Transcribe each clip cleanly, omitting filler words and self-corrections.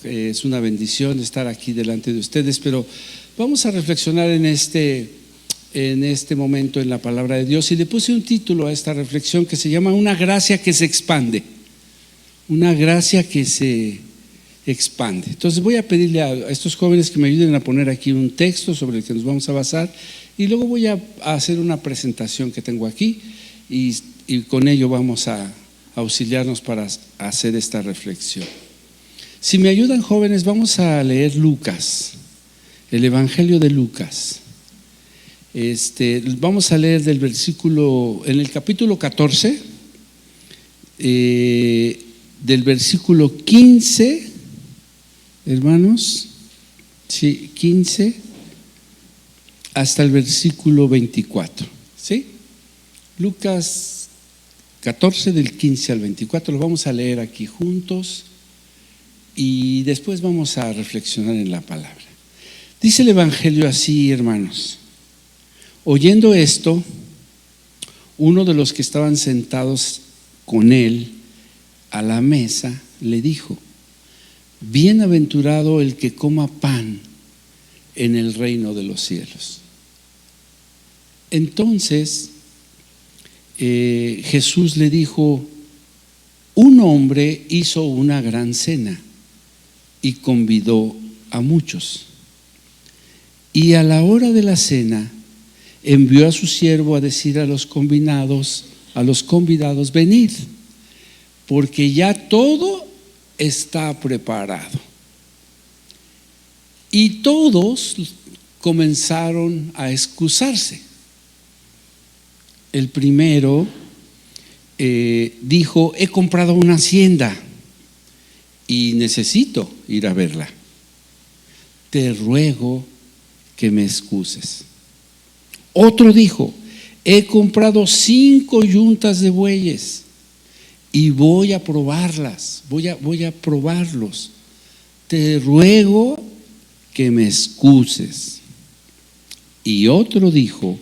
Es una bendición estar aquí delante de ustedes, pero vamos a reflexionar en este momento en la palabra de Dios, y le puse un título a esta reflexión que se llama Una gracia que se expande. Una gracia que se expande. Entonces voy a pedirle a estos jóvenes que me ayuden a poner aquí un texto sobre el que nos vamos a basar, y luego voy a hacer una presentación que tengo aquí, y con ello vamos a auxiliarnos para hacer esta reflexión. Si me ayudan, jóvenes, vamos a leer Lucas, el Evangelio de Lucas. Vamos a leer del versículo, en el capítulo 14, del versículo 15, hermanos, sí, 15, hasta el versículo 24, ¿sí? Lucas 14, del 15 al 24, lo vamos a leer aquí juntos y después vamos a reflexionar en la palabra. Dice el Evangelio así, hermanos: oyendo esto, uno de los que estaban sentados con él a la mesa le dijo: bienaventurado el que coma pan en el reino de los cielos. Entonces Jesús le dijo: un hombre hizo una gran cena y convidó a muchos, y a la hora de la cena envió a su siervo a decir a los convidados, venid, porque ya todo está preparado. Y todos comenzaron a excusarse. El primero dijo: he comprado una hacienda y necesito ir a verla. Te ruego que me excuses. Otro dijo: he comprado 5 yuntas de bueyes y voy a probarlas, voy a probarlos. Te ruego que me excuses. Y otro dijo: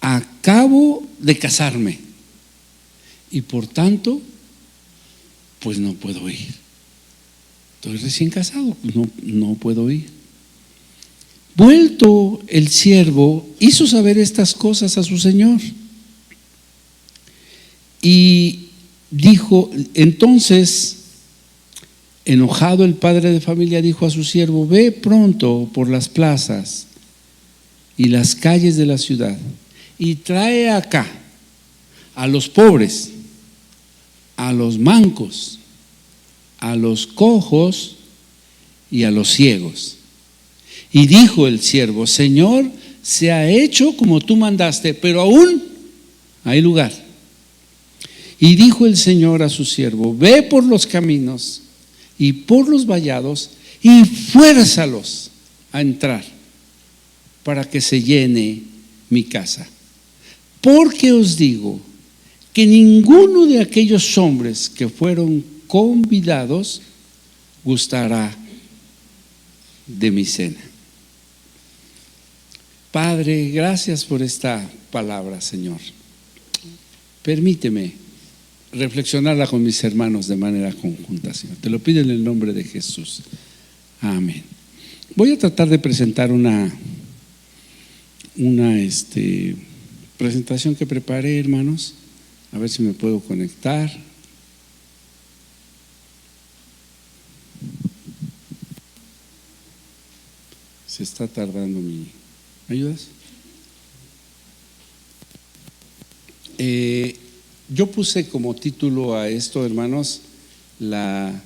acabo de casarme y por tanto pues no puedo ir. Estoy recién casado, no puedo ir. Vuelto el siervo, hizo saber estas cosas a su señor. Y dijo, entonces, enojado el padre de familia, dijo a su siervo: ve pronto por las plazas y las calles de la ciudad y trae acá a los pobres, a los mancos, a los cojos y a los ciegos. Y dijo el siervo: Señor, se ha hecho como tú mandaste, pero aún hay lugar. Y dijo el Señor a su siervo: ve por los caminos y por los vallados y fuérzalos a entrar para que se llene mi casa. Porque os digo que ninguno de aquellos hombres que fueron convidados gustará de mi cena. Padre, gracias por esta palabra, Señor. Permíteme reflexionarla con mis hermanos de manera conjunta, Señor. Te lo pido en el nombre de Jesús. Amén. Voy a tratar de presentar una presentación que preparé, hermanos. A ver si me puedo conectar. Se está tardando mi... ¿Me ayudas? Yo puse como título a esto, hermanos, la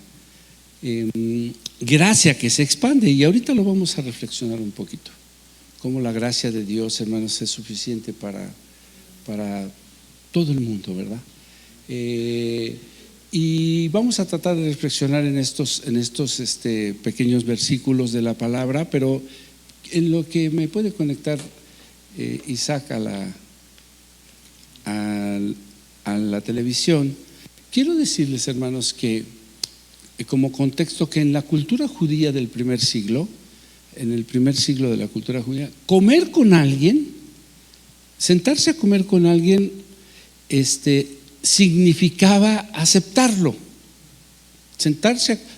gracia que se expande, y ahorita lo vamos a reflexionar un poquito. Cómo la gracia de Dios, hermanos, es suficiente para todo el mundo, ¿verdad? Y vamos a tratar de reflexionar en estos pequeños versículos de la palabra, pero en lo que me puede conectar Isaac a la televisión, quiero decirles, hermanos, que como contexto, que en la cultura judía del primer siglo, en el primer siglo de la cultura judía, comer con alguien, sentarse a comer con alguien, significaba aceptarlo.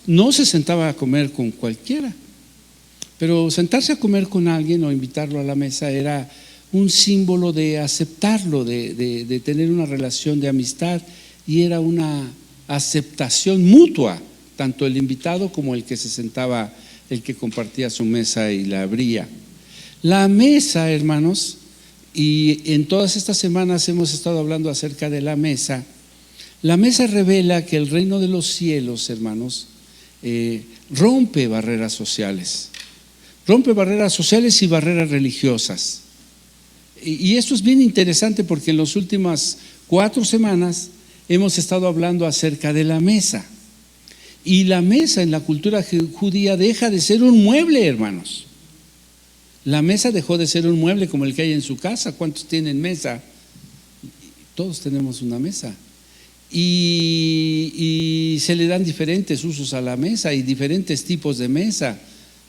No se sentaba a comer con cualquiera, pero sentarse a comer con alguien o invitarlo a la mesa era un símbolo de aceptarlo, de tener una relación de amistad, y era una aceptación mutua, tanto el invitado como el que se sentaba, el que compartía su mesa y la abría. La mesa, hermanos, y en todas estas semanas hemos estado hablando acerca de la mesa. La mesa revela que el reino de los cielos, hermanos, rompe barreras sociales. Rompe barreras sociales y barreras religiosas. Y esto es bien interesante porque en las últimas 4 semanas hemos estado hablando acerca de la mesa. Y la mesa en la cultura judía deja de ser un mueble, hermanos. La mesa dejó de ser un mueble como el que hay en su casa. ¿Cuántos tienen mesa? Todos tenemos una mesa. Y se le dan diferentes usos a la mesa y diferentes tipos de mesa.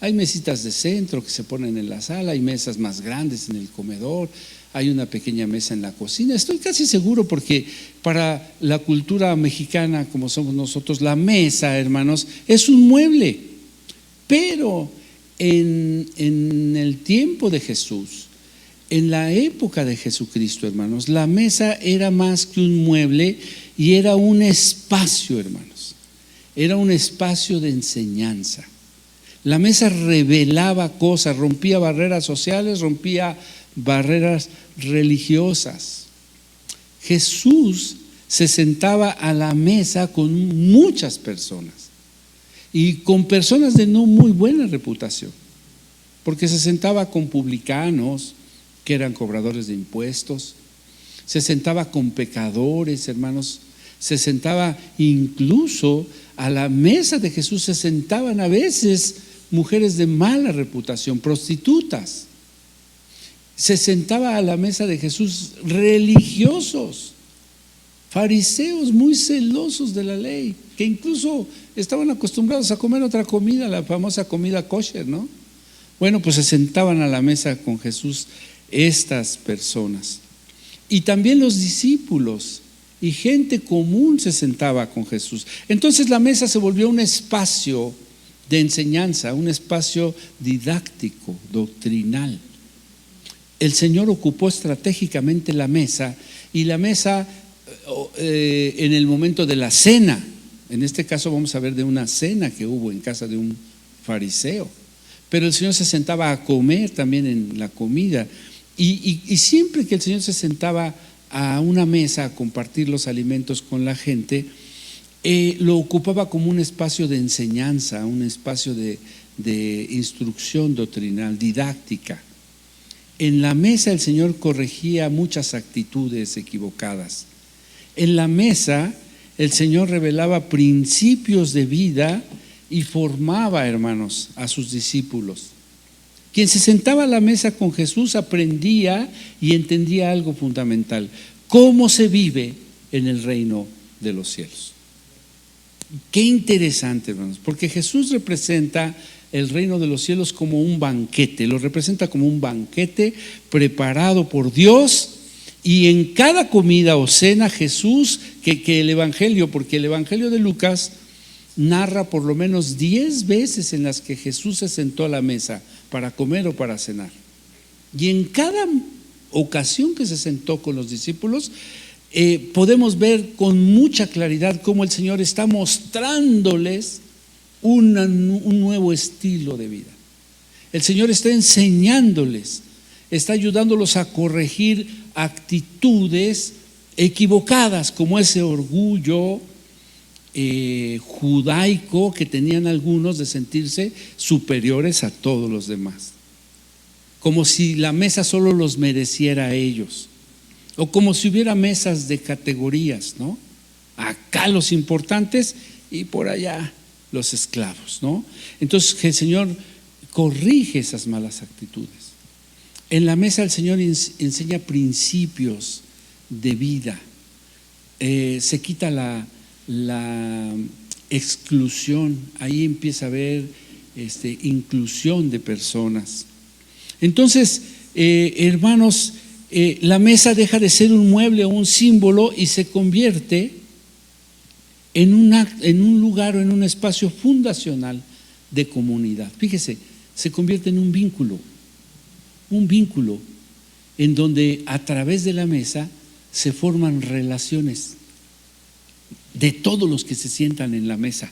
Hay mesitas de centro que se ponen en la sala, hay mesas más grandes en el comedor, hay una pequeña mesa en la cocina. Estoy casi seguro porque para la cultura mexicana, como somos nosotros, la mesa, hermanos, es un mueble. Pero en el tiempo de Jesús, en la época de Jesucristo, hermanos, la mesa era más que un mueble y era un espacio, hermanos. Era un espacio de enseñanza. La mesa revelaba cosas, rompía barreras sociales, rompía barreras religiosas. Jesús se sentaba a la mesa con muchas personas y con personas de no muy buena reputación, porque se sentaba con publicanos que eran cobradores de impuestos, se sentaba con pecadores, hermanos, se sentaba incluso a la mesa de Jesús, se sentaban a veces mujeres de mala reputación, prostitutas. Se sentaba a la mesa de Jesús religiosos, fariseos muy celosos de la ley, que incluso estaban acostumbrados a comer otra comida, la famosa comida kosher, ¿no? Bueno, pues se sentaban a la mesa con Jesús estas personas. Y también los discípulos y gente común se sentaba con Jesús. Entonces la mesa se volvió un espacio de enseñanza, un espacio didáctico, doctrinal. El Señor ocupó estratégicamente la mesa, y la mesa en el momento de la cena, en este caso vamos a ver de una cena que hubo en casa de un fariseo, pero el Señor se sentaba a comer también en la comida, y siempre que el Señor se sentaba a una mesa a compartir los alimentos con la gente, lo ocupaba como un espacio de enseñanza, un espacio de instrucción doctrinal, didáctica. En la mesa el Señor corregía muchas actitudes equivocadas. En la mesa el Señor revelaba principios de vida y formaba, hermanos, a sus discípulos. Quien se sentaba a la mesa con Jesús aprendía y entendía algo fundamental: cómo se vive en el reino de los cielos. Qué interesante, hermanos, porque Jesús representa el reino de los cielos como un banquete, lo representa como un banquete preparado por Dios, y en cada comida o cena Jesús, que el Evangelio, porque el Evangelio de Lucas narra por lo menos 10 veces en las que Jesús se sentó a la mesa para comer o para cenar, y en cada ocasión que se sentó con los discípulos, podemos ver con mucha claridad cómo el Señor está mostrándoles un nuevo estilo de vida. El Señor está enseñándoles, está ayudándolos a corregir actitudes equivocadas, como ese orgullo judaico que tenían algunos de sentirse superiores a todos los demás, como si la mesa solo los mereciera a ellos, o como si hubiera mesas de categorías, ¿no? Acá los importantes y por allá los esclavos, ¿no? Entonces el Señor corrige esas malas actitudes. En la mesa el Señor enseña principios de vida. Se quita la exclusión, ahí empieza a haber inclusión de personas. Entonces, hermanos, la mesa deja de ser un mueble o un símbolo y se convierte en un lugar o en un espacio fundacional de comunidad. Fíjese, se convierte en un vínculo en donde a través de la mesa se forman relaciones de todos los que se sientan en la mesa.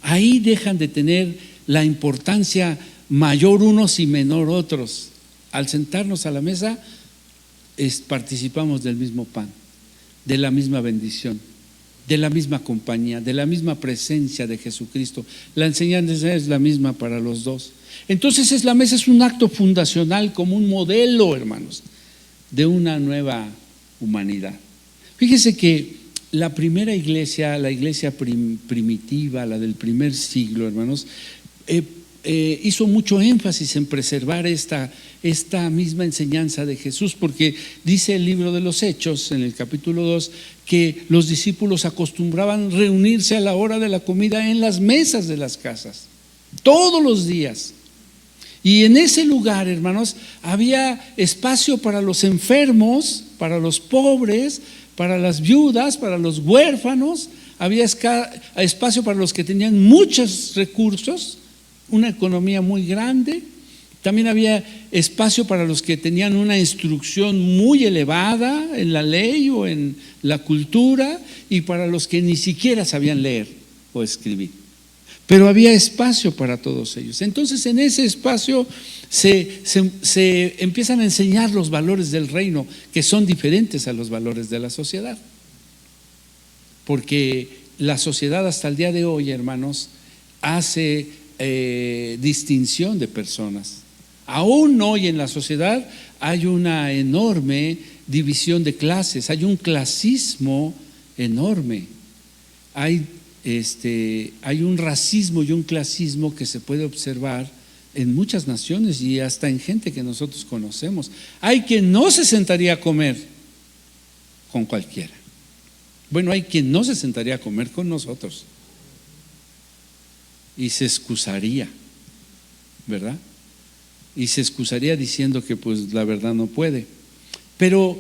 Ahí dejan de tener la importancia mayor unos y menor otros. Al sentarnos a la mesa, participamos del mismo pan, de la misma bendición, de la misma compañía, de la misma presencia de Jesucristo. La enseñanza es la misma para los dos. Entonces la mesa es un acto fundacional, como un modelo, hermanos, de una nueva humanidad. Fíjese que la primera iglesia, la iglesia primitiva, la del primer siglo, hermanos, hizo mucho énfasis en preservar esta misma enseñanza de Jesús, porque dice el libro de los Hechos, en el capítulo 2, que los discípulos acostumbraban reunirse a la hora de la comida en las mesas de las casas, todos los días. Y en ese lugar, hermanos, había espacio para los enfermos, para los pobres, para las viudas, para los huérfanos. Había espacio para los que tenían muchos recursos, una economía muy grande. También había espacio para los que tenían una instrucción muy elevada en la ley o en la cultura, y para los que ni siquiera sabían leer o escribir. Pero había espacio para todos ellos. Entonces, en ese espacio se empiezan a enseñar los valores del reino, que son diferentes a los valores de la sociedad. Porque la sociedad hasta el día de hoy, hermanos, hace distinción de personas. Aún hoy en la sociedad hay una enorme división de clases, hay un clasismo enorme, hay un racismo y un clasismo que se puede observar en muchas naciones y hasta en gente que nosotros conocemos. Hay quien no se sentaría a comer con cualquiera. Bueno, hay quien no se sentaría a comer con nosotros y se excusaría, ¿verdad? Y se excusaría diciendo que pues la verdad no puede. Pero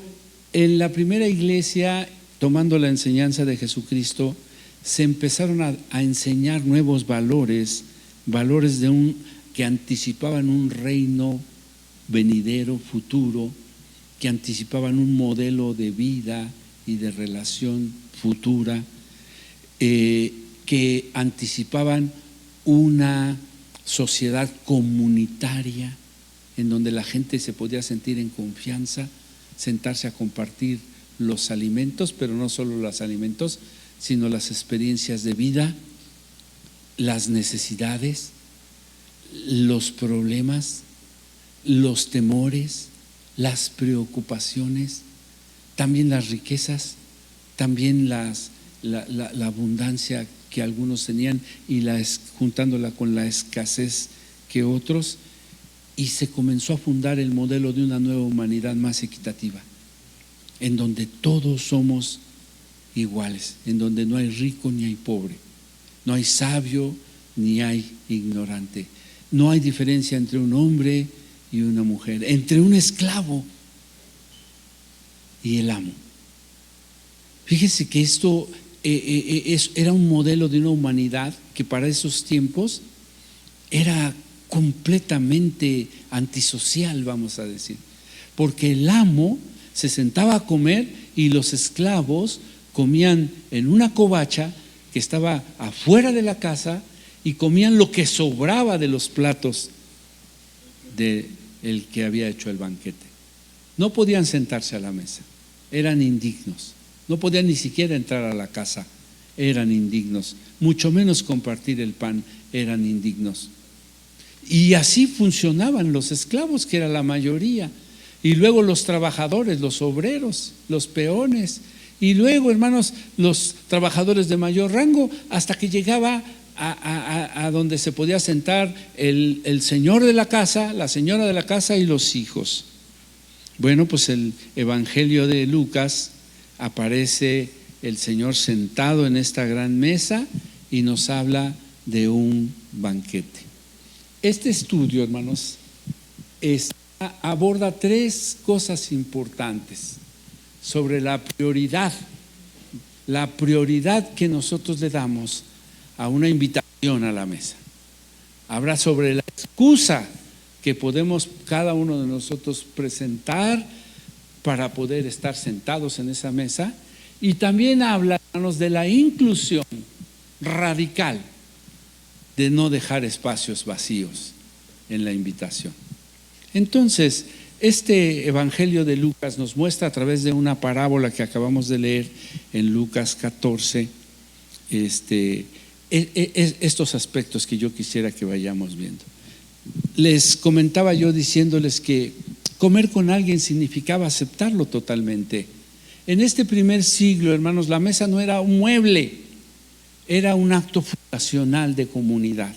en la primera iglesia, tomando la enseñanza de Jesucristo, se empezaron a enseñar nuevos valores que anticipaban un reino venidero, futuro, que anticipaban un modelo de vida y de relación futura, que anticipaban una sociedad comunitaria en donde la gente se podía sentir en confianza, sentarse a compartir los alimentos, pero no solo los alimentos, sino las experiencias de vida, las necesidades, los problemas, los temores, las preocupaciones, también las riquezas, también la abundancia que algunos tenían y juntándola con la escasez que otros, y se comenzó a fundar el modelo de una nueva humanidad más equitativa, en donde todos somos iguales, en donde no hay rico ni hay pobre, no hay sabio ni hay ignorante, no hay diferencia entre un hombre y una mujer, entre un esclavo y el amo. Fíjese que esto era un modelo de una humanidad que para esos tiempos era completamente antisocial, vamos a decir, porque el amo se sentaba a comer y los esclavos comían en una covacha que estaba afuera de la casa y comían lo que sobraba de los platos de el que había hecho el banquete. No podían sentarse a la mesa, eran indignos, no podían ni siquiera entrar a la casa, eran indignos, mucho menos compartir el pan, eran indignos. Y así funcionaban los esclavos, que era la mayoría, y luego los trabajadores, los obreros, los peones, y luego, hermanos, los trabajadores de mayor rango, hasta que llegaba a donde se podía sentar el señor de la casa, la señora de la casa y los hijos. Bueno, pues el Evangelio de Lucas aparece el Señor sentado en esta gran mesa y nos habla de un banquete. Este estudio, hermanos, aborda tres cosas importantes sobre la prioridad la prioridad que nosotros le damos a una invitación a la mesa. Habla sobre la excusa que podemos cada uno de nosotros presentar para poder estar sentados en esa mesa, y también habla, hermanos, de la inclusión radical de no dejar espacios vacíos en la invitación. Entonces, este Evangelio de Lucas nos muestra a través de una parábola que acabamos de leer en Lucas 14, estos aspectos que yo quisiera que vayamos viendo. Les comentaba yo diciéndoles que comer con alguien significaba aceptarlo totalmente. En este primer siglo, hermanos, la mesa no era un mueble, era un acto fundacional de comunidad.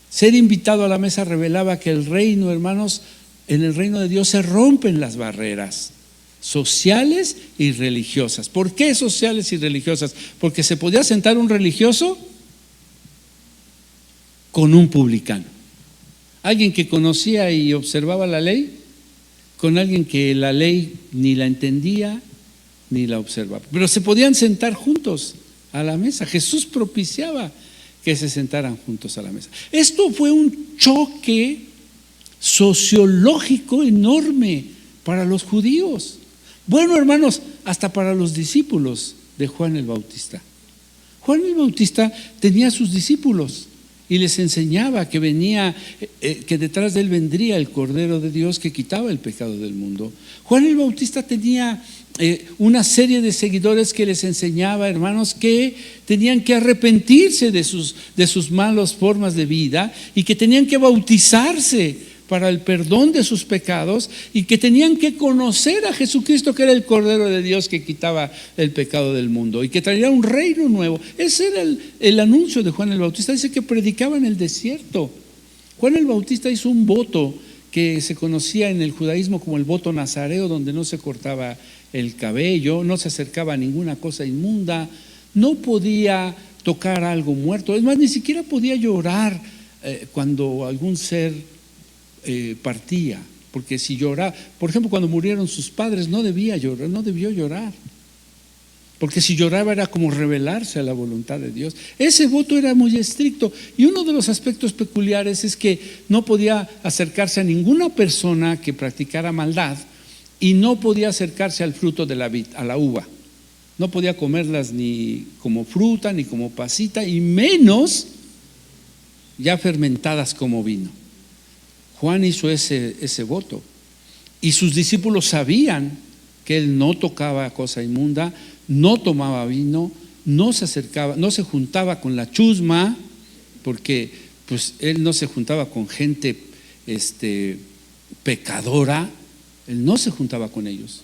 Ser invitado a la mesa revelaba que el reino, hermanos, en el reino de Dios se rompen las barreras sociales y religiosas. ¿Por qué sociales y religiosas? Porque se podía sentar un religioso con un publicano, alguien que conocía y observaba la ley, con alguien que la ley ni la entendía ni la observaba, pero se podían sentar juntos a la mesa. Jesús propiciaba que se sentaran juntos a la mesa. Esto fue un choque sociológico enorme para los judíos. Bueno, hermanos, hasta para los discípulos de Juan el Bautista. Juan el Bautista tenía sus discípulos y les enseñaba que venía, que detrás de él vendría el Cordero de Dios que quitaba el pecado del mundo. Juan el Bautista tenía una serie de seguidores que les enseñaba, hermanos, que tenían que arrepentirse de sus malas formas de vida y que tenían que bautizarse para el perdón de sus pecados y que tenían que conocer a Jesucristo, que era el Cordero de Dios que quitaba el pecado del mundo y que traería un reino nuevo. Ese era el anuncio de Juan el Bautista. Dice que predicaba en el desierto. Juan el Bautista hizo un voto que se conocía en el judaísmo como el voto nazareo, donde no se cortaba el cabello, no se acercaba a ninguna cosa inmunda, no podía tocar algo muerto, es más, ni siquiera podía llorar cuando algún ser partía, porque si lloraba, por ejemplo, cuando murieron sus padres, no debió llorar, porque si lloraba era como rebelarse a la voluntad de Dios. Ese voto era muy estricto, y uno de los aspectos peculiares es que no podía acercarse a ninguna persona que practicara maldad, y no podía acercarse al fruto de la vid, a la uva. No podía comerlas ni como fruta, ni como pasita, y menos ya fermentadas como vino. Juan hizo ese voto, y sus discípulos sabían que él no tocaba cosa inmunda, no tomaba vino, no se acercaba, no se juntaba con la chusma, porque pues él no se juntaba con gente pecadora. Él no se juntaba con ellos.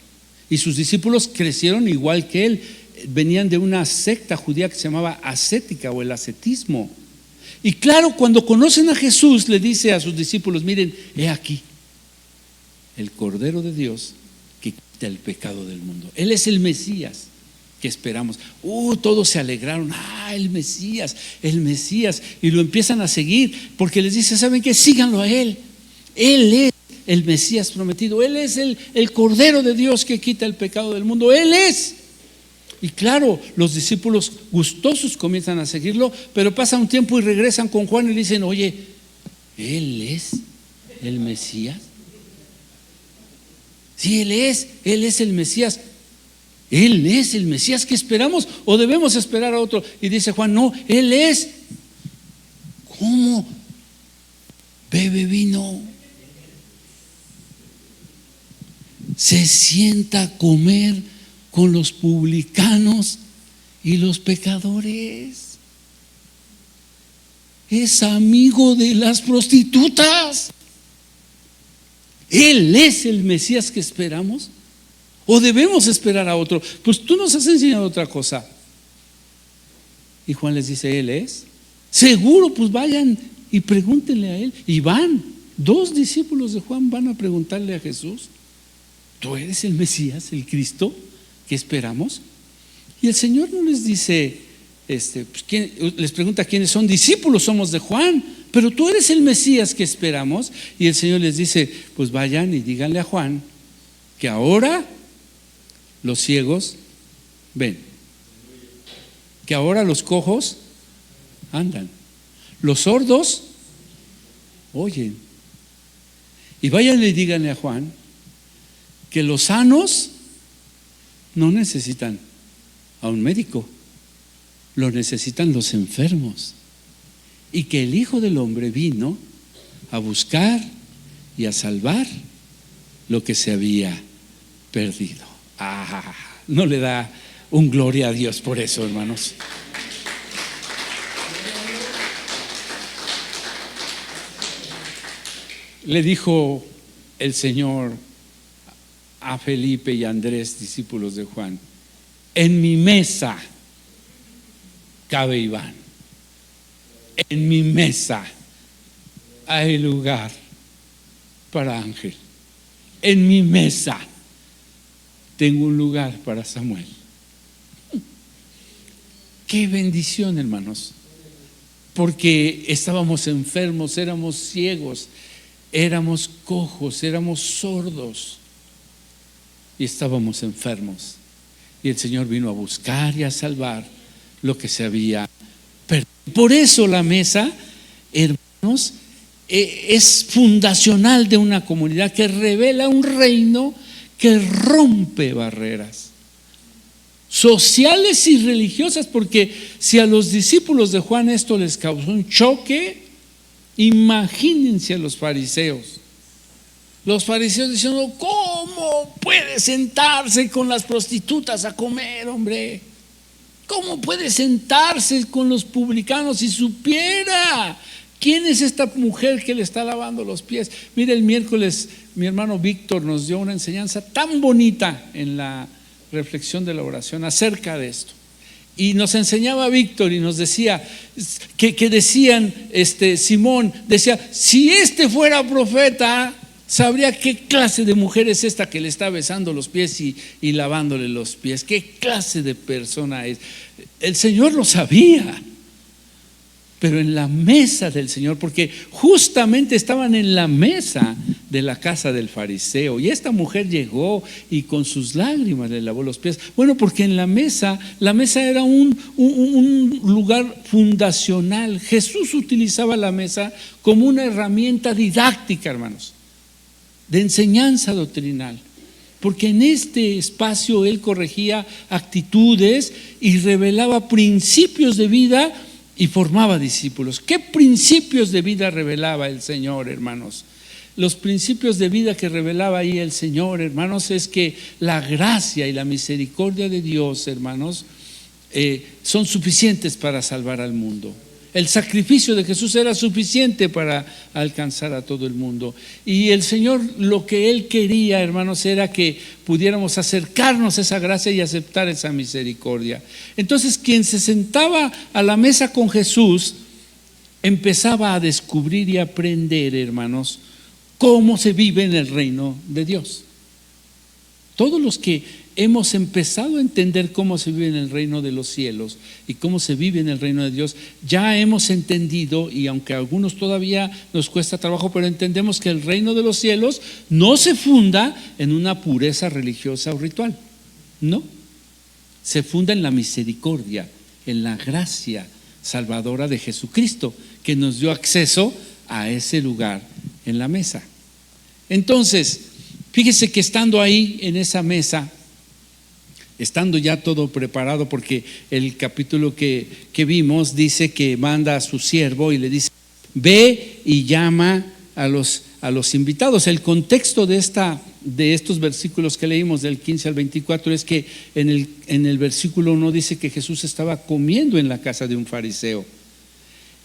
Y sus discípulos crecieron igual que él. Venían de una secta judía que se llamaba ascética o el ascetismo. Y claro, cuando conocen a Jesús, le dice a sus discípulos: miren, he aquí el Cordero de Dios que quita el pecado del mundo. Él es el Mesías que esperamos. Todos se alegraron. El Mesías. Y lo empiezan a seguir porque les dice: ¿saben qué? Síganlo a él. Él es el Mesías prometido, Él es el Cordero de Dios que quita el pecado del mundo, Él es. Y claro, los discípulos gustosos comienzan a seguirlo, pero pasa un tiempo y regresan con Juan y le dicen: oye, ¿Él es el Mesías? Sí, Él es el Mesías. Él es el Mesías que esperamos, o debemos esperar a otro. Y dice Juan: no, Él es. ¿Cómo? Bebe vino, se sienta a comer con los publicanos y los pecadores, es amigo de las prostitutas. ¿Él es el Mesías que esperamos? ¿O debemos esperar a otro? Pues tú nos has enseñado otra cosa. Y Juan les dice: Él es. Seguro, pues vayan y pregúntenle a él. Y van, 2 discípulos de Juan van a preguntarle a Jesús: ¿tú eres el Mesías, el Cristo que esperamos? Y el Señor no les dice, les pregunta quiénes son. Discípulos somos de Juan, pero tú eres el Mesías que esperamos. Y el Señor les dice: pues vayan y díganle a Juan que ahora los ciegos ven, que ahora los cojos andan, los sordos oyen. Y vayan y díganle a Juan que los sanos no necesitan a un médico, lo necesitan los enfermos. Y que el Hijo del Hombre vino a buscar y a salvar lo que se había perdido. ¿No le da un gloria a Dios por eso, hermanos? Le dijo el Señor a Felipe y a Andrés, discípulos de Juan: en mi mesa cabe Iván, en mi mesa hay lugar para Ángel, en mi mesa tengo un lugar para Samuel. Qué bendición, hermanos, porque estábamos enfermos, éramos ciegos, éramos cojos, éramos sordos y estábamos enfermos. Y el Señor vino a buscar y a salvar lo que se había perdido. Por eso la mesa, hermanos, es fundacional de una comunidad que revela un reino que rompe barreras sociales y religiosas, porque si a los discípulos de Juan esto les causó un choque, imagínense a los fariseos. Los fariseos diciendo: ¿cómo puede sentarse con las prostitutas a comer, hombre? ¿Cómo puede sentarse con los publicanos si supiera quién es esta mujer que le está lavando los pies? Mire, el miércoles mi hermano Víctor nos dio una enseñanza tan bonita en la reflexión de la oración acerca de esto. Y nos enseñaba Víctor y nos decía que decían, Simón decía: si este fuera profeta, sabría qué clase de mujer es esta que le está besando los pies y lavándole los pies. ¿Qué clase de persona es? El Señor lo sabía, pero en la mesa del Señor, porque justamente estaban en la mesa de la casa del fariseo, y esta mujer llegó y con sus lágrimas le lavó los pies. Bueno, porque en la mesa era un lugar fundacional. Jesús utilizaba la mesa como una herramienta didáctica, hermanos, de enseñanza doctrinal, porque en este espacio Él corregía actitudes y revelaba principios de vida y formaba discípulos. ¿Qué principios de vida revelaba el Señor, hermanos? Los principios de vida que revelaba ahí el Señor, hermanos, es que la gracia y la misericordia de Dios, hermanos, son suficientes para salvar al mundo. El sacrificio de Jesús era suficiente para alcanzar a todo el mundo. Y el Señor, lo que Él quería, hermanos, era que pudiéramos acercarnos a esa gracia y aceptar esa misericordia. Entonces, quien se sentaba a la mesa con Jesús empezaba a descubrir y aprender, hermanos, cómo se vive en el reino de Dios. Todos los que hemos empezado a entender cómo se vive en el reino de los cielos y cómo se vive en el reino de Dios, ya hemos entendido, y aunque a algunos todavía nos cuesta trabajo, pero entendemos que el reino de los cielos no se funda en una pureza religiosa o ritual, no, se funda en la misericordia, en la gracia salvadora de Jesucristo, que nos dio acceso a ese lugar en la mesa. Entonces, fíjese que estando ahí en esa mesa, estando ya todo preparado, porque el capítulo que vimos dice que manda a su siervo y le dice: ve y llama a los invitados. El contexto de estos versículos que leímos del 15 al 24 es que en el versículo 1 dice que Jesús estaba comiendo en la casa de un fariseo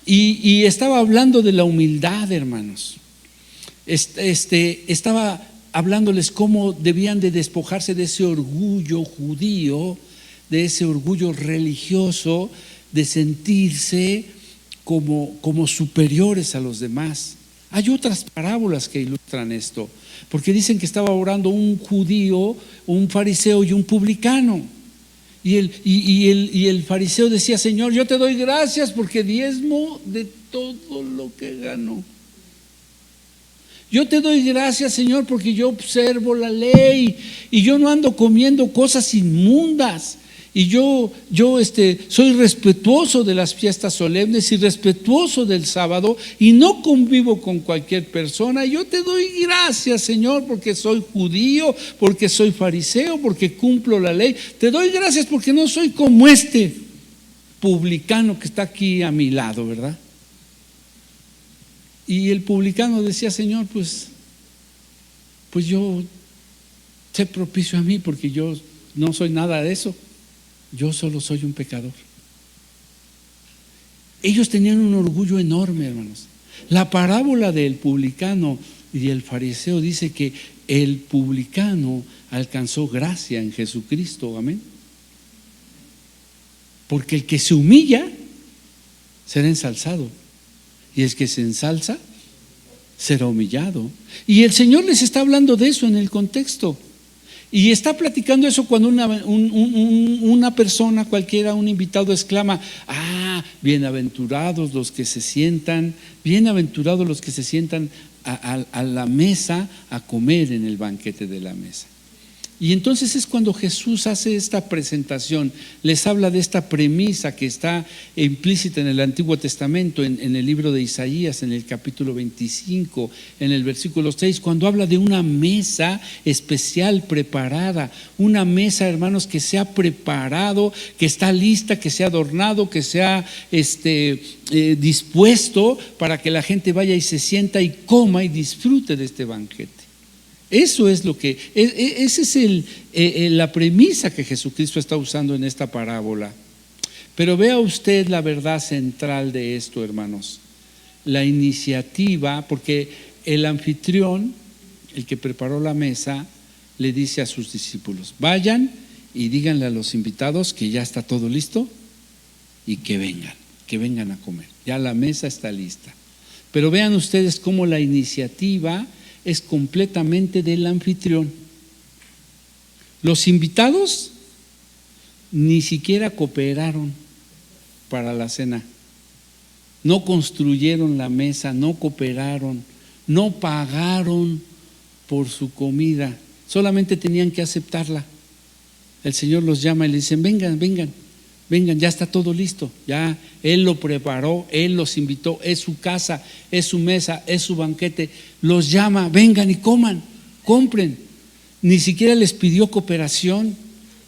y estaba hablando de la humildad, hermanos. Estaba hablándoles cómo debían de despojarse de ese orgullo judío, de ese orgullo religioso, de sentirse como superiores a los demás. Hay otras parábolas que ilustran esto, porque dicen que estaba orando un judío, un fariseo y un publicano. Y el fariseo decía: Señor, yo te doy gracias porque diezmo de todo lo que gano. Yo te doy gracias, Señor, porque yo observo la ley y yo no ando comiendo cosas inmundas. Y yo soy respetuoso de las fiestas solemnes y respetuoso del sábado y no convivo con cualquier persona. Yo te doy gracias, Señor, porque soy judío, porque soy fariseo, porque cumplo la ley. Te doy gracias porque no soy como este publicano que está aquí a mi lado, ¿verdad? Y el publicano decía, Señor, pues yo sé propicio a mí porque yo no soy nada de eso. Yo solo soy un pecador. Ellos tenían un orgullo enorme, hermanos. La parábola del publicano y el fariseo dice que el publicano alcanzó gracia en Jesucristo, amén. Porque el que se humilla será ensalzado, y el que se ensalza será humillado. Y el Señor les está hablando de eso en el contexto. Y está platicando eso cuando una persona cualquiera, un invitado exclama, bienaventurados los que se sientan a la mesa a comer en el banquete de la mesa. Y entonces es cuando Jesús hace esta presentación, les habla de esta premisa que está implícita en el Antiguo Testamento, en el libro de Isaías, en el capítulo 25, en el versículo 6, cuando habla de una mesa especial preparada, una mesa, hermanos, que se ha preparado, que está lista, que se ha adornado, que se ha dispuesto para que la gente vaya y se sienta y coma y disfrute de este banquete. Eso es esa es la premisa que Jesucristo está usando en esta parábola. Pero vea usted la verdad central de esto, hermanos. La iniciativa, porque el anfitrión, el que preparó la mesa, le dice a sus discípulos, vayan y díganle a los invitados que ya está todo listo y que vengan a comer. Ya la mesa está lista. Pero vean ustedes cómo la iniciativa es completamente del anfitrión. Los invitados ni siquiera cooperaron para la cena, no construyeron la mesa, no cooperaron, no pagaron por su comida, solamente tenían que aceptarla. El Señor los llama y le dicen, vengan, ya está todo listo, ya Él lo preparó, Él los invitó, es su casa, es su mesa, es su banquete, los llama, vengan y coman, compren. Ni siquiera les pidió cooperación,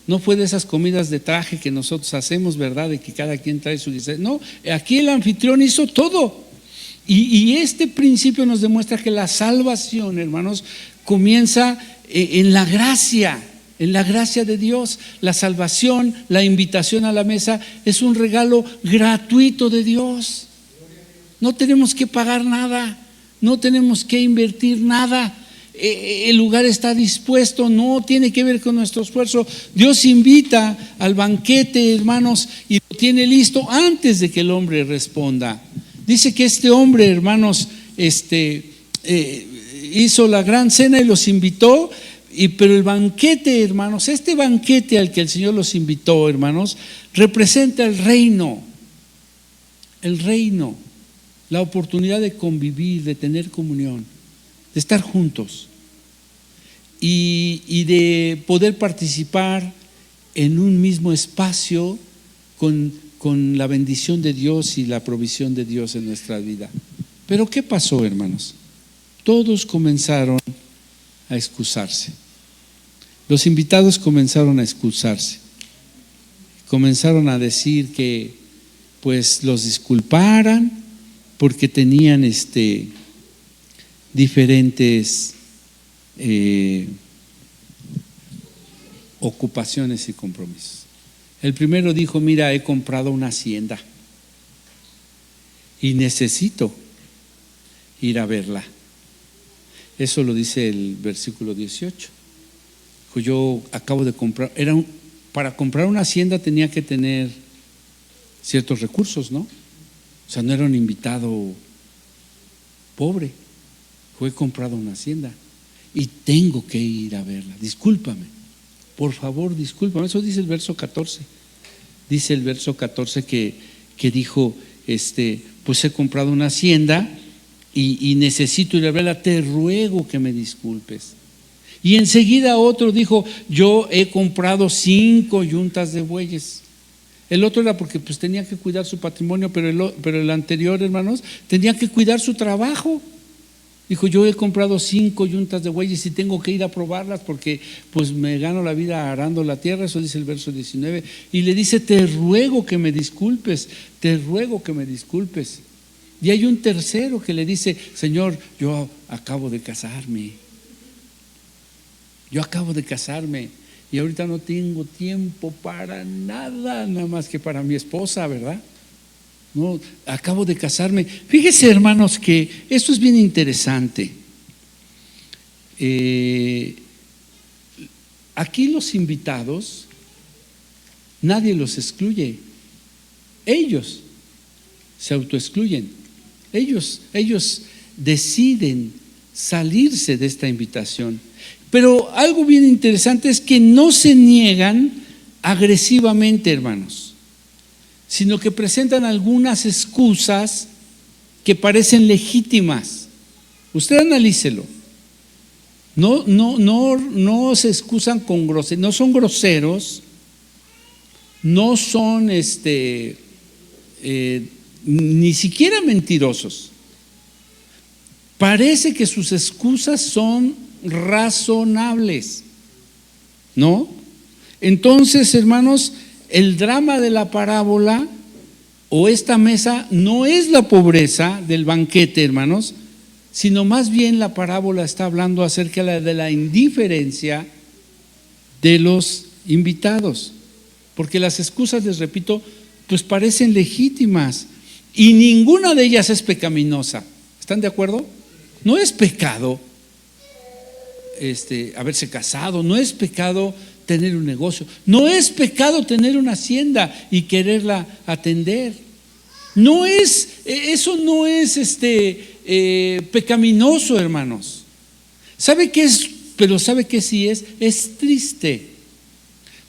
no fue de esas comidas de traje que nosotros hacemos, ¿verdad? De que cada quien trae su guisado. No, aquí el anfitrión hizo todo. Y este principio nos demuestra que la salvación, hermanos, comienza en la gracia. En la gracia de Dios, la salvación, la invitación a la mesa es un regalo gratuito de Dios. No tenemos que pagar nada, no tenemos que invertir nada. El lugar está dispuesto, no tiene que ver con nuestro esfuerzo. Dios invita al banquete, hermanos, y lo tiene listo antes de que el hombre responda. Dice que este hombre, hermanos, hizo la gran cena y los invitó. Pero el banquete, hermanos, este banquete al que el Señor los invitó, hermanos, representa el reino, la oportunidad de convivir, de tener comunión, de estar juntos y de poder participar en un mismo espacio con la bendición de Dios y la provisión de Dios en nuestra vida. Pero ¿qué pasó, hermanos? Todos comenzaron a excusarse. Los invitados comenzaron a excusarse. Comenzaron a decir que pues los disculparan porque tenían diferentes ocupaciones y compromisos. El primero dijo, mira, he comprado una hacienda y necesito ir a verla. Eso lo dice el versículo 18. Yo acabo de comprar, para comprar una hacienda tenía que tener ciertos recursos, ¿no? O sea, no era un invitado pobre. Yo he comprado una hacienda y tengo que ir a verla. Discúlpame, por favor, discúlpame. Eso dice el verso 14. Dice el verso 14 que dijo, pues he comprado una hacienda y necesito ir a verla, te ruego que me disculpes. Y enseguida otro dijo, yo he comprado 5 yuntas de bueyes. El otro era porque pues tenía que cuidar su patrimonio, pero el anterior, hermanos, tenía que cuidar su trabajo. Dijo, yo he comprado 5 yuntas de bueyes y tengo que ir a probarlas porque pues me gano la vida arando la tierra, eso dice el verso 19. Y le dice, te ruego que me disculpes, te ruego que me disculpes. Y hay un tercero que le dice, Señor, yo acabo de casarme. Yo acabo de casarme y ahorita no tengo tiempo para nada, nada más que para mi esposa, ¿verdad? No, acabo de casarme. Fíjese, hermanos, que esto es bien interesante. Aquí los invitados, nadie los excluye. Ellos se autoexcluyen. Ellos deciden salirse de esta invitación. Pero algo bien interesante es que no se niegan agresivamente, hermanos, sino que presentan algunas excusas que parecen legítimas. Usted analícelo. No se excusan con grosería, no son groseros, no son ni siquiera mentirosos. Parece que sus excusas son razonables, ¿no? Entonces, hermanos, el drama de la parábola o esta mesa no es la pobreza del banquete, hermanos, sino más bien la parábola está hablando acerca de la indiferencia de los invitados, porque las excusas, les repito, pues parecen legítimas y ninguna de ellas es pecaminosa. ¿Están de acuerdo? No es pecado haberse casado, no es pecado tener un negocio, no es pecado tener una hacienda y quererla atender. No es, eso no es pecaminoso, hermanos. ¿Sabe qué es? Pero ¿sabe qué sí es? Es triste,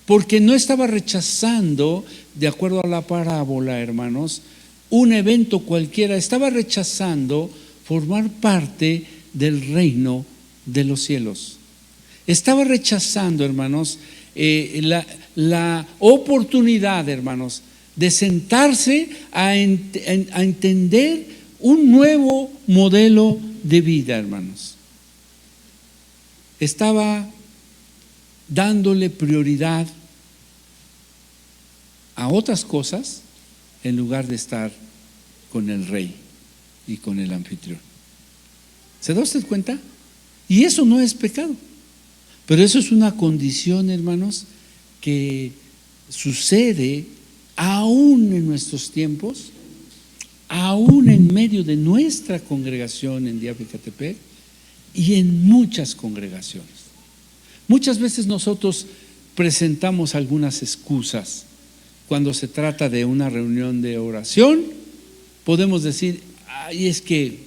porque no estaba rechazando, de acuerdo a la parábola, hermanos, un evento cualquiera, estaba rechazando formar parte del reino de los cielos. Estaba rechazando, hermanos, la oportunidad, hermanos, de sentarse a entender un nuevo modelo de vida, hermanos. Estaba dándole prioridad a otras cosas en lugar de estar con el rey y con el anfitrión. ¿Se da usted cuenta? Y eso no es pecado, pero eso es una condición, hermanos, que sucede aún en nuestros tiempos, aún en medio de nuestra congregación en Diablocatepec y en muchas congregaciones. Muchas veces nosotros presentamos algunas excusas. Cuando se trata de una reunión de oración, podemos decir, ay, es que,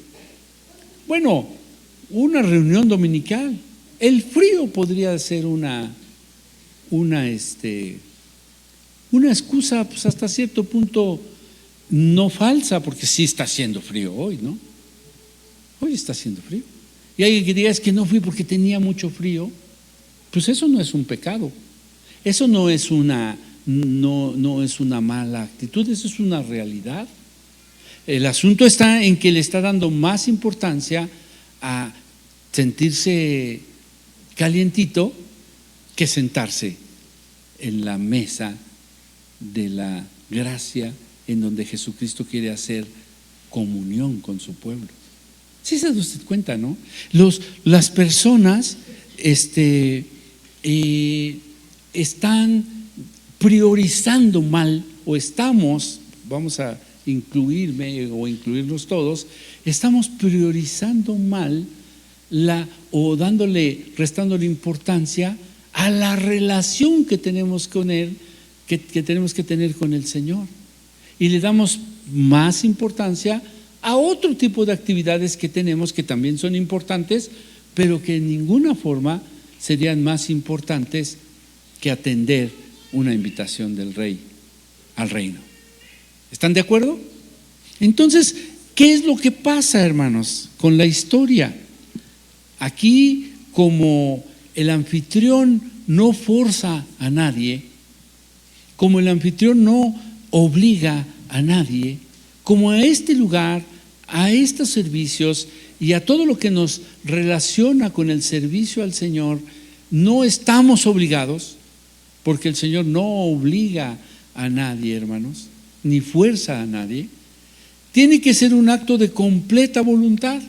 bueno, una reunión dominical, el frío podría ser una excusa, pues hasta cierto punto no falsa, porque sí está haciendo frío hoy, ¿no? Hoy está haciendo frío. Y alguien que diga, es que no fui porque tenía mucho frío, pues eso no es un pecado, eso no es una mala actitud, eso es una realidad. El asunto está en que le está dando más importancia a sentirse calientito que sentarse en la mesa de la gracia, en donde Jesucristo quiere hacer comunión con su pueblo. ¿Sí se da usted cuenta, no? Las personas están priorizando mal, o estamos, vamos a incluirme o incluirnos todos, estamos priorizando mal restándole importancia a la relación que tenemos con Él, que tenemos que tener con el Señor, y le damos más importancia a otro tipo de actividades que tenemos, que también son importantes, pero que en ninguna forma serían más importantes que atender una invitación del Rey al reino. ¿Están de acuerdo? Entonces, ¿qué es lo que pasa, hermanos, con la historia? Aquí, como el anfitrión no forza a nadie, como el anfitrión no obliga a nadie, como a este lugar, a estos servicios y a todo lo que nos relaciona con el servicio al Señor, no estamos obligados, porque el Señor no obliga a nadie, hermanos, ni fuerza a nadie. Tiene que ser un acto de completa voluntad,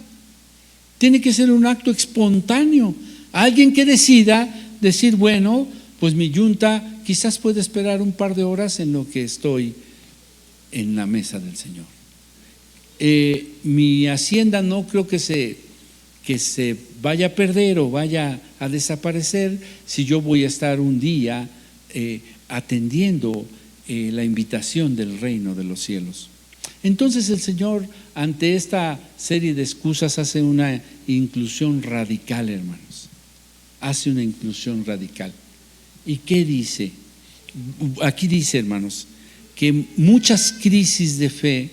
tiene que ser un acto espontáneo. Alguien que decida decir, bueno, pues mi yunta quizás puede esperar un par de horas en lo que estoy en la mesa del Señor. Mi hacienda no creo que se vaya a perder o vaya a desaparecer si yo voy a estar un día atendiendo la invitación del reino de los cielos. Entonces el Señor, ante esta serie de excusas, hace una inclusión radical, hermanos. Hace una inclusión radical. ¿Y qué dice? Aquí dice, hermanos, que muchas crisis de fe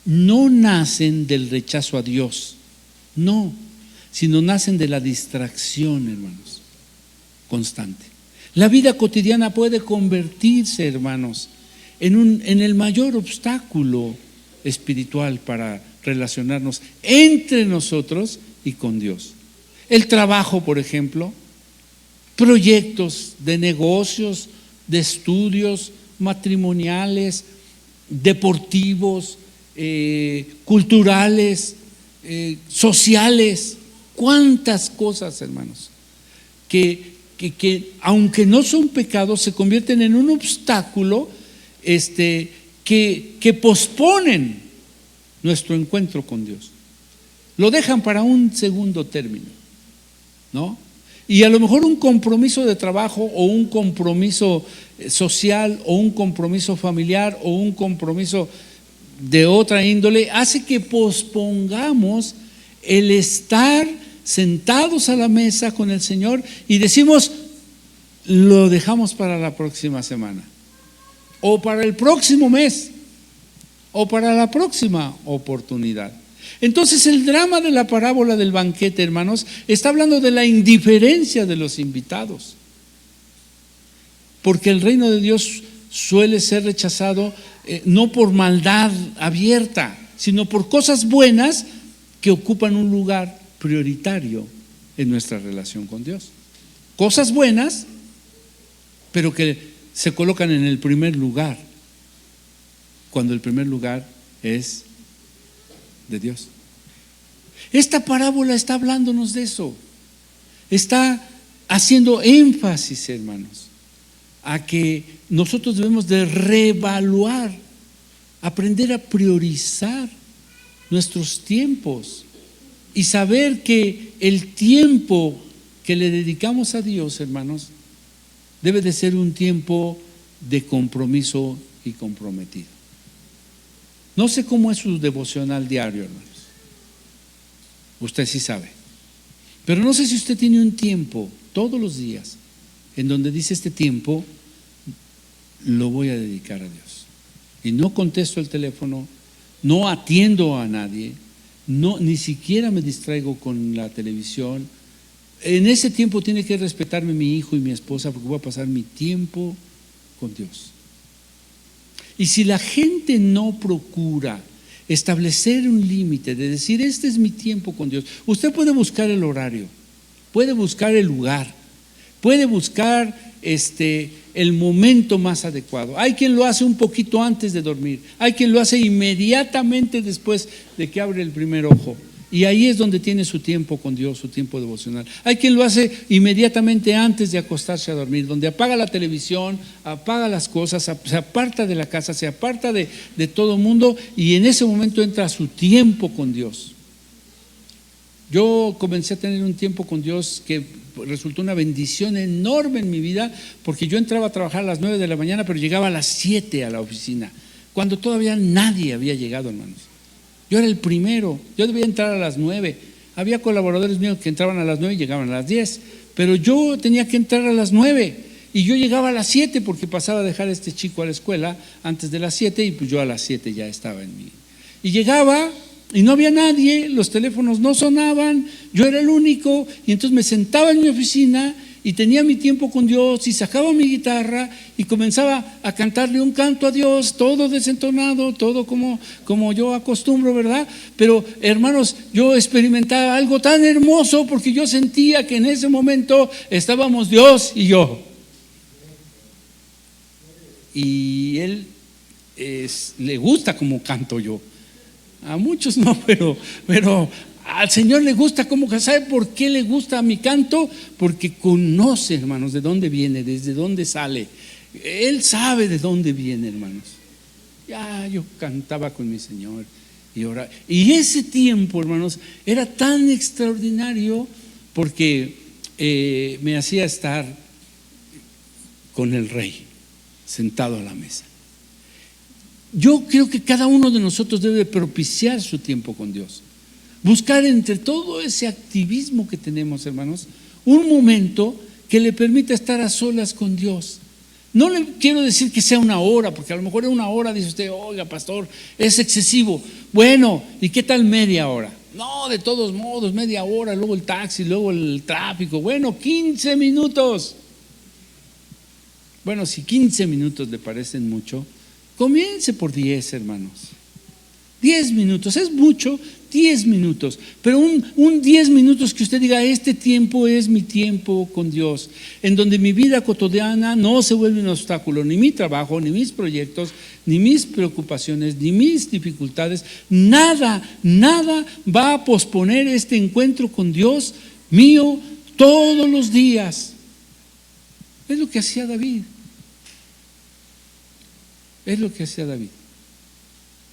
no nacen del rechazo a Dios, no, sino nacen de la distracción, hermanos, constante. La vida cotidiana puede convertirse, hermanos, en el mayor obstáculo espiritual para relacionarnos entre nosotros y con Dios. El trabajo, por ejemplo, proyectos de negocios, de estudios matrimoniales, deportivos, culturales, sociales, cuántas cosas, hermanos, que aunque no son pecados, se convierten en un obstáculo que posponen nuestro encuentro con Dios. Lo dejan para un segundo término, ¿no? Y a lo mejor un compromiso de trabajo o un compromiso social o un compromiso familiar o un compromiso de otra índole hace que pospongamos el estar sentados a la mesa con el Señor y decimos, lo dejamos para la próxima semana o para el próximo mes o para la próxima oportunidad. Entonces el drama de la parábola del banquete, hermanos, está hablando de la indiferencia de los invitados, porque el reino de Dios suele ser rechazado no por maldad abierta, sino por cosas buenas que ocupan un lugar prioritario en nuestra relación con Dios. Cosas buenas, pero que se colocan en el primer lugar, cuando el primer lugar es de Dios. Esta parábola está hablándonos de eso, está haciendo énfasis, hermanos, a que nosotros debemos de reevaluar, aprender a priorizar nuestros tiempos y saber que el tiempo que le dedicamos a Dios, hermanos, debe de ser un tiempo de compromiso y comprometido. No sé cómo es su devocional diario, hermanos. Usted sí sabe. Pero no sé si usted tiene un tiempo todos los días en donde dice, este tiempo lo voy a dedicar a Dios. Y no contesto el teléfono, no atiendo a nadie, ni siquiera me distraigo con la televisión. En ese tiempo tiene que respetarme mi hijo y mi esposa, porque voy a pasar mi tiempo con Dios. Y si la gente no procura establecer un límite de decir, este es mi tiempo con Dios, usted puede buscar el horario, puede buscar el lugar, puede buscar el momento más adecuado. Hay quien lo hace un poquito antes de dormir, hay quien lo hace inmediatamente después de que abre el primer ojo, y ahí es donde tiene su tiempo con Dios, su tiempo devocional. Hay quien lo hace inmediatamente antes de acostarse a dormir, donde apaga la televisión, apaga las cosas, se aparta de la casa, se aparta de todo mundo, y en ese momento entra su tiempo con Dios. Yo comencé a tener un tiempo con Dios que resultó una bendición enorme en mi vida, porque yo entraba a trabajar a las 9 de la mañana, pero llegaba a las 7 a la oficina, cuando todavía nadie había llegado, hermanos. Yo era el primero, yo debía entrar a las 9. Había colaboradores míos que entraban a las 9 y llegaban a las 10, pero yo tenía que entrar a las 9 y yo llegaba a las 7 porque pasaba a dejar a este chico a la escuela antes de las 7 y pues yo a las 7 ya estaba en mí. Y llegaba y no había nadie, los teléfonos no sonaban, yo era el único, y entonces me sentaba en mi oficina y tenía mi tiempo con Dios y sacaba mi guitarra y comenzaba a cantarle un canto a Dios, todo desentonado, todo como yo acostumbro, ¿verdad? Pero hermanos, yo experimentaba algo tan hermoso porque yo sentía que en ese momento estábamos Dios y yo. Y Él le gusta como canto yo. A muchos no, pero al Señor le gusta cómo. ¿Sabe por qué le gusta mi canto? Porque conoce, hermanos, de dónde viene, desde dónde sale. Él sabe de dónde viene, hermanos. Ya yo cantaba con mi Señor y oraba. Y ese tiempo, hermanos, era tan extraordinario porque me hacía estar con el Rey, sentado a la mesa. Yo creo que cada uno de nosotros debe propiciar su tiempo con Dios. Buscar entre todo ese activismo que tenemos, hermanos, un momento que le permita estar a solas con Dios. No le quiero decir que sea una hora, porque a lo mejor en una hora dice usted, oiga, pastor, es excesivo. Bueno, ¿y qué tal media hora? No, de todos modos, media hora, luego el taxi, luego el tráfico. Bueno, 15 minutos. Bueno, si 15 minutos le parecen mucho, comience por 10, hermanos. 10 minutos, es mucho, 10 minutos, pero un 10 minutos que usted diga, este tiempo es mi tiempo con Dios, en donde mi vida cotidiana no se vuelve un obstáculo, ni mi trabajo, ni mis proyectos, ni mis preocupaciones, ni mis dificultades, nada va a posponer este encuentro con Dios mío todos los días. Es lo que hacía David. Es lo que hacía David,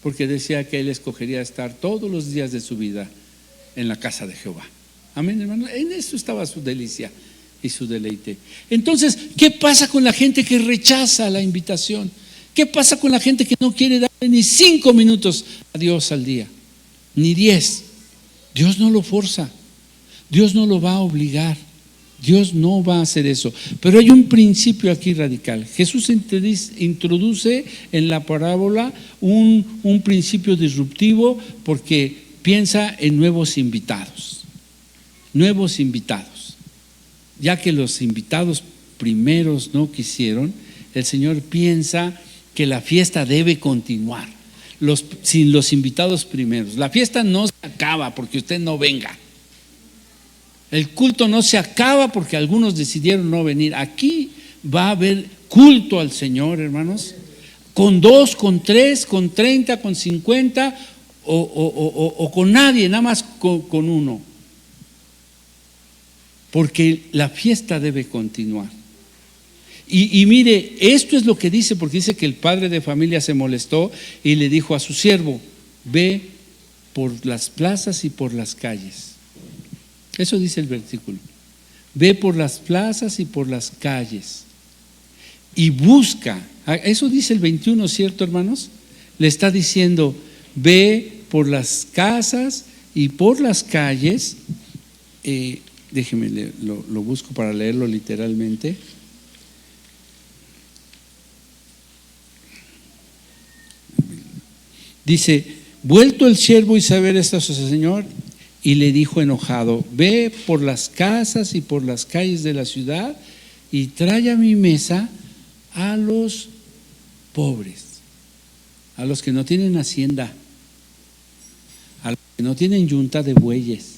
porque decía que él escogería estar todos los días de su vida en la casa de Jehová. Amén, hermano. En eso estaba su delicia y su deleite. Entonces, ¿qué pasa con la gente que rechaza la invitación? ¿Qué pasa con la gente que no quiere darle ni 5 minutos a Dios al día? Ni 10. Dios no lo forza, Dios no lo va a obligar. Dios no va a hacer eso. Pero hay un principio aquí radical. Jesús introduce en la parábola un principio disruptivo porque piensa en nuevos invitados. Nuevos invitados. Ya que los invitados primeros no quisieron, el Señor piensa que la fiesta debe continuar sin los invitados primeros. La fiesta no se acaba porque usted no venga. El culto no se acaba porque algunos decidieron no venir. Aquí va a haber culto al Señor, hermanos, con 2, con 3, con 30, con 50 o con nadie, nada más con uno. Porque la fiesta debe continuar. Y mire, esto es lo que dice, porque dice que el padre de familia se molestó y le dijo a su siervo, ve por las plazas y por las calles. Eso dice el versículo. Ve por las plazas y por las calles y busca. Eso dice el 21, ¿cierto, hermanos? Le está diciendo, ve por las casas y por las calles. Déjeme, lo busco para leerlo literalmente. Dice, vuelto el siervo y saber esto a su señor, y le dijo enojado, ve por las casas y por las calles de la ciudad y trae a mi mesa a los pobres, a los que no tienen hacienda, a los que no tienen yunta de bueyes,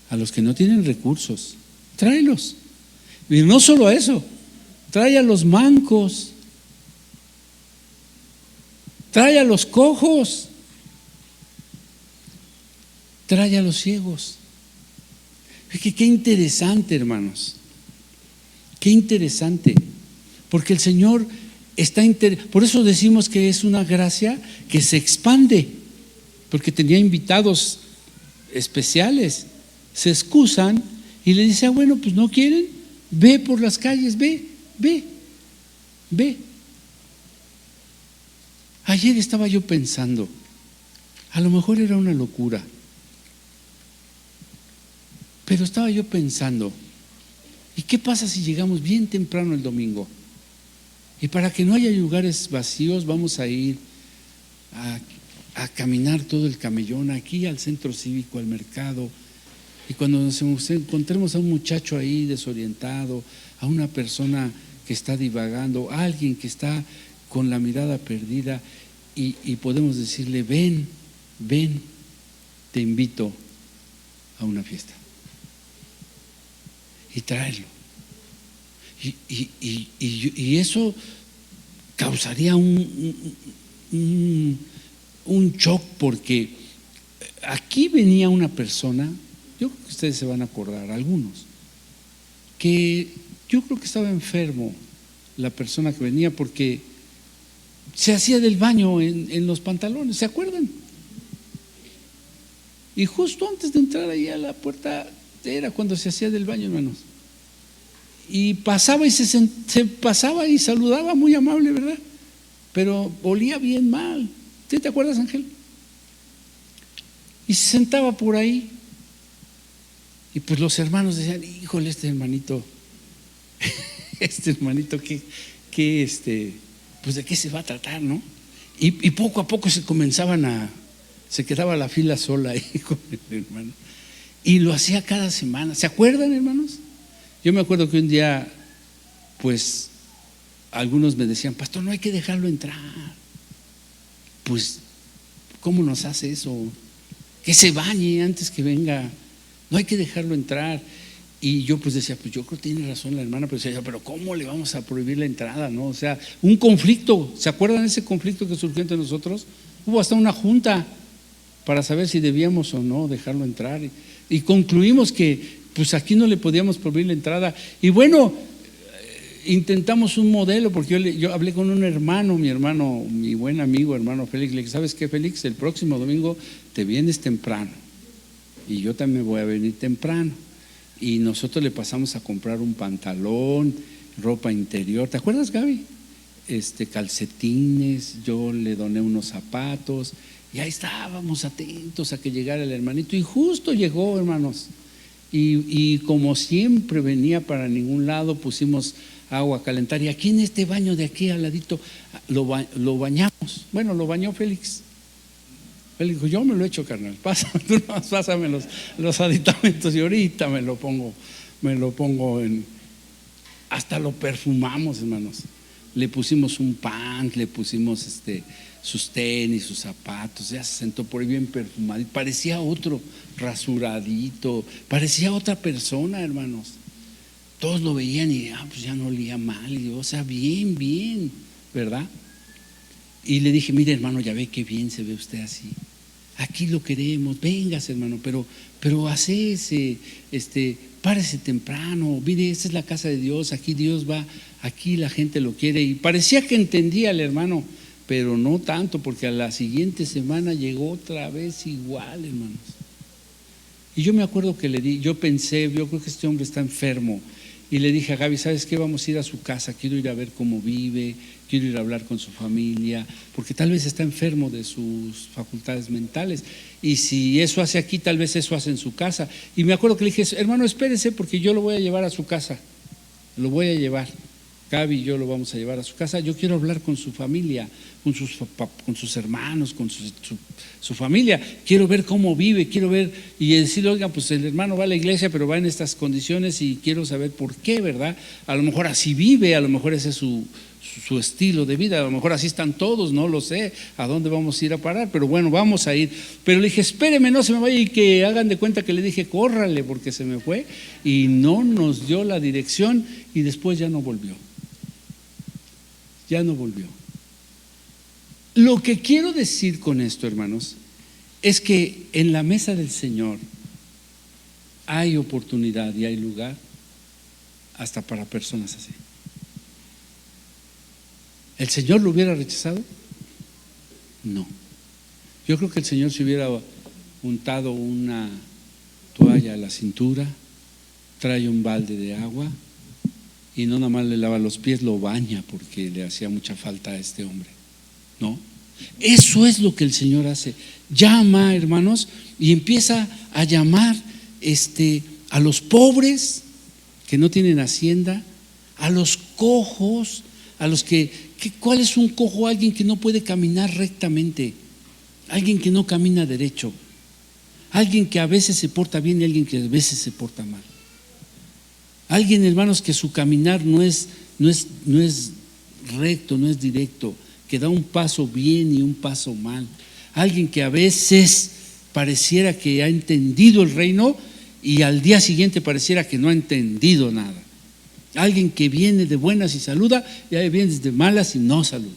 a los que no tienen recursos. Tráelos. Y no solo eso, trae a los mancos, trae a los cojos, trae a los ciegos. Qué interesante, hermanos. Qué interesante. Porque el Señor está por eso decimos que es una gracia que se expande. Porque tenía invitados especiales. Se excusan y le dice, bueno, pues no quieren, ve por las calles, ve. Ayer estaba yo pensando, a lo mejor era una locura. Pero estaba yo pensando, ¿y qué pasa si llegamos bien temprano el domingo? Y para que no haya lugares vacíos, vamos a ir a caminar todo el camellón, aquí al centro cívico, al mercado, y cuando nos encontremos a un muchacho ahí desorientado, a una persona que está divagando, a alguien que está con la mirada perdida, y podemos decirle: ven, ven, te invito a una fiesta, y traerlo. Y eso causaría un shock, porque aquí venía una persona, yo creo que ustedes se van a acordar, algunos, que yo creo que estaba enfermo la persona que venía, porque se hacía del baño en los pantalones, ¿se acuerdan? Y justo antes de entrar ahí a la puerta era cuando se hacía del baño, hermanos. Y pasaba y se pasaba y saludaba muy amable, ¿verdad? Pero olía bien mal. ¿Sí te acuerdas, Ángel? Y se sentaba por ahí. Y pues los hermanos decían: híjole, este hermanito, pues de qué se va a tratar, ¿no? Y poco a poco se quedaba la fila sola ahí con el hermano. Y lo hacía cada semana. ¿Se acuerdan, hermanos? Yo me acuerdo que un día, pues, algunos me decían: pastor, no hay que dejarlo entrar. Pues, ¿cómo nos hace eso? Que se bañe antes que venga. No hay que dejarlo entrar. Y yo pues decía: pues yo creo que tiene razón la hermana, pero decía: pero ¿cómo le vamos a prohibir la entrada? ¿No? O sea, un conflicto. ¿Se acuerdan de ese conflicto que surgió entre nosotros? Hubo hasta una junta para saber si debíamos o no dejarlo entrar. Y concluimos que pues aquí no le podíamos prohibir la entrada. Y bueno, intentamos un modelo, porque yo hablé con un hermano, mi buen amigo, hermano Félix. Le dije: ¿sabes qué, Félix? El próximo domingo te vienes temprano y yo también voy a venir temprano, y nosotros le pasamos a comprar un pantalón, ropa interior. ¿Te acuerdas, Gaby? Calcetines, yo le doné unos zapatos, y ahí estábamos atentos a que llegara el hermanito. Y justo llegó, hermanos, y como siempre venía para ningún lado, pusimos agua a calentar, y aquí en este baño de aquí al ladito lo bañamos. Bueno, lo bañó Félix. Él dijo: yo me lo he hecho, carnal, pásame los aditamentos y ahorita me lo pongo hasta lo perfumamos, hermanos. Le pusimos un pant, le pusimos sus tenis, sus zapatos. Ya se sentó por ahí bien perfumado, y parecía otro, rasuradito, parecía otra persona, hermanos. Todos lo veían y pues ya no olía mal, y o sea, bien, ¿verdad? Y le dije: mire, hermano, ya ve qué bien se ve usted así. Aquí lo queremos, véngase, hermano, pero hacese, párese temprano. Mire, esta es la casa de Dios, aquí Dios va, aquí la gente lo quiere. Y parecía que entendía el hermano, pero no tanto, porque a la siguiente semana llegó otra vez igual, hermanos. Y yo me acuerdo que yo creo que este hombre está enfermo. Y le dije a Gaby: ¿sabes qué? Vamos a ir a su casa, quiero ir a ver cómo vive, quiero ir a hablar con su familia, porque tal vez está enfermo de sus facultades mentales, y si eso hace aquí, tal vez eso hace en su casa. Y me acuerdo que le dije: hermano, espérese, porque yo lo voy a llevar a su casa, lo voy a llevar. Gaby y yo lo vamos a llevar a su casa. Yo quiero hablar con su familia, con sus hermanos, con su familia. Quiero ver cómo vive, quiero ver y decirle: oiga, pues el hermano va a la iglesia, pero va en estas condiciones y quiero saber por qué, ¿verdad? A lo mejor así vive, a lo mejor ese es su estilo de vida, a lo mejor así están todos, no lo sé a dónde vamos a ir a parar, pero bueno, vamos a ir. Pero le dije: espéreme, no se me vaya, y que hagan de cuenta que le dije: córrale, porque se me fue, y no nos dio la dirección, y después ya no volvió. Lo que quiero decir con esto, hermanos, es que en la mesa del Señor hay oportunidad y hay lugar hasta para personas así. ¿El Señor lo hubiera rechazado? No. Yo creo que el Señor se hubiera untado una toalla a la cintura, trae un balde de agua, y no nada más le lava los pies, lo baña, porque le hacía mucha falta a este hombre. ¿No? Eso es lo que el Señor hace. Llama, hermanos, y empieza a llamar a los pobres que no tienen hacienda, a los cojos, a los ¿cuál es un cojo? Alguien que no puede caminar rectamente. alguien que no camina derecho, alguien que a veces se porta bien y alguien que a veces se porta mal. Alguien, hermanos, que su caminar no es recto, no es directo, que da un paso bien y un paso mal. Alguien que a veces pareciera que ha entendido el reino y al día siguiente pareciera que no ha entendido nada. Alguien que viene de buenas y saluda y viene de malas y no saluda.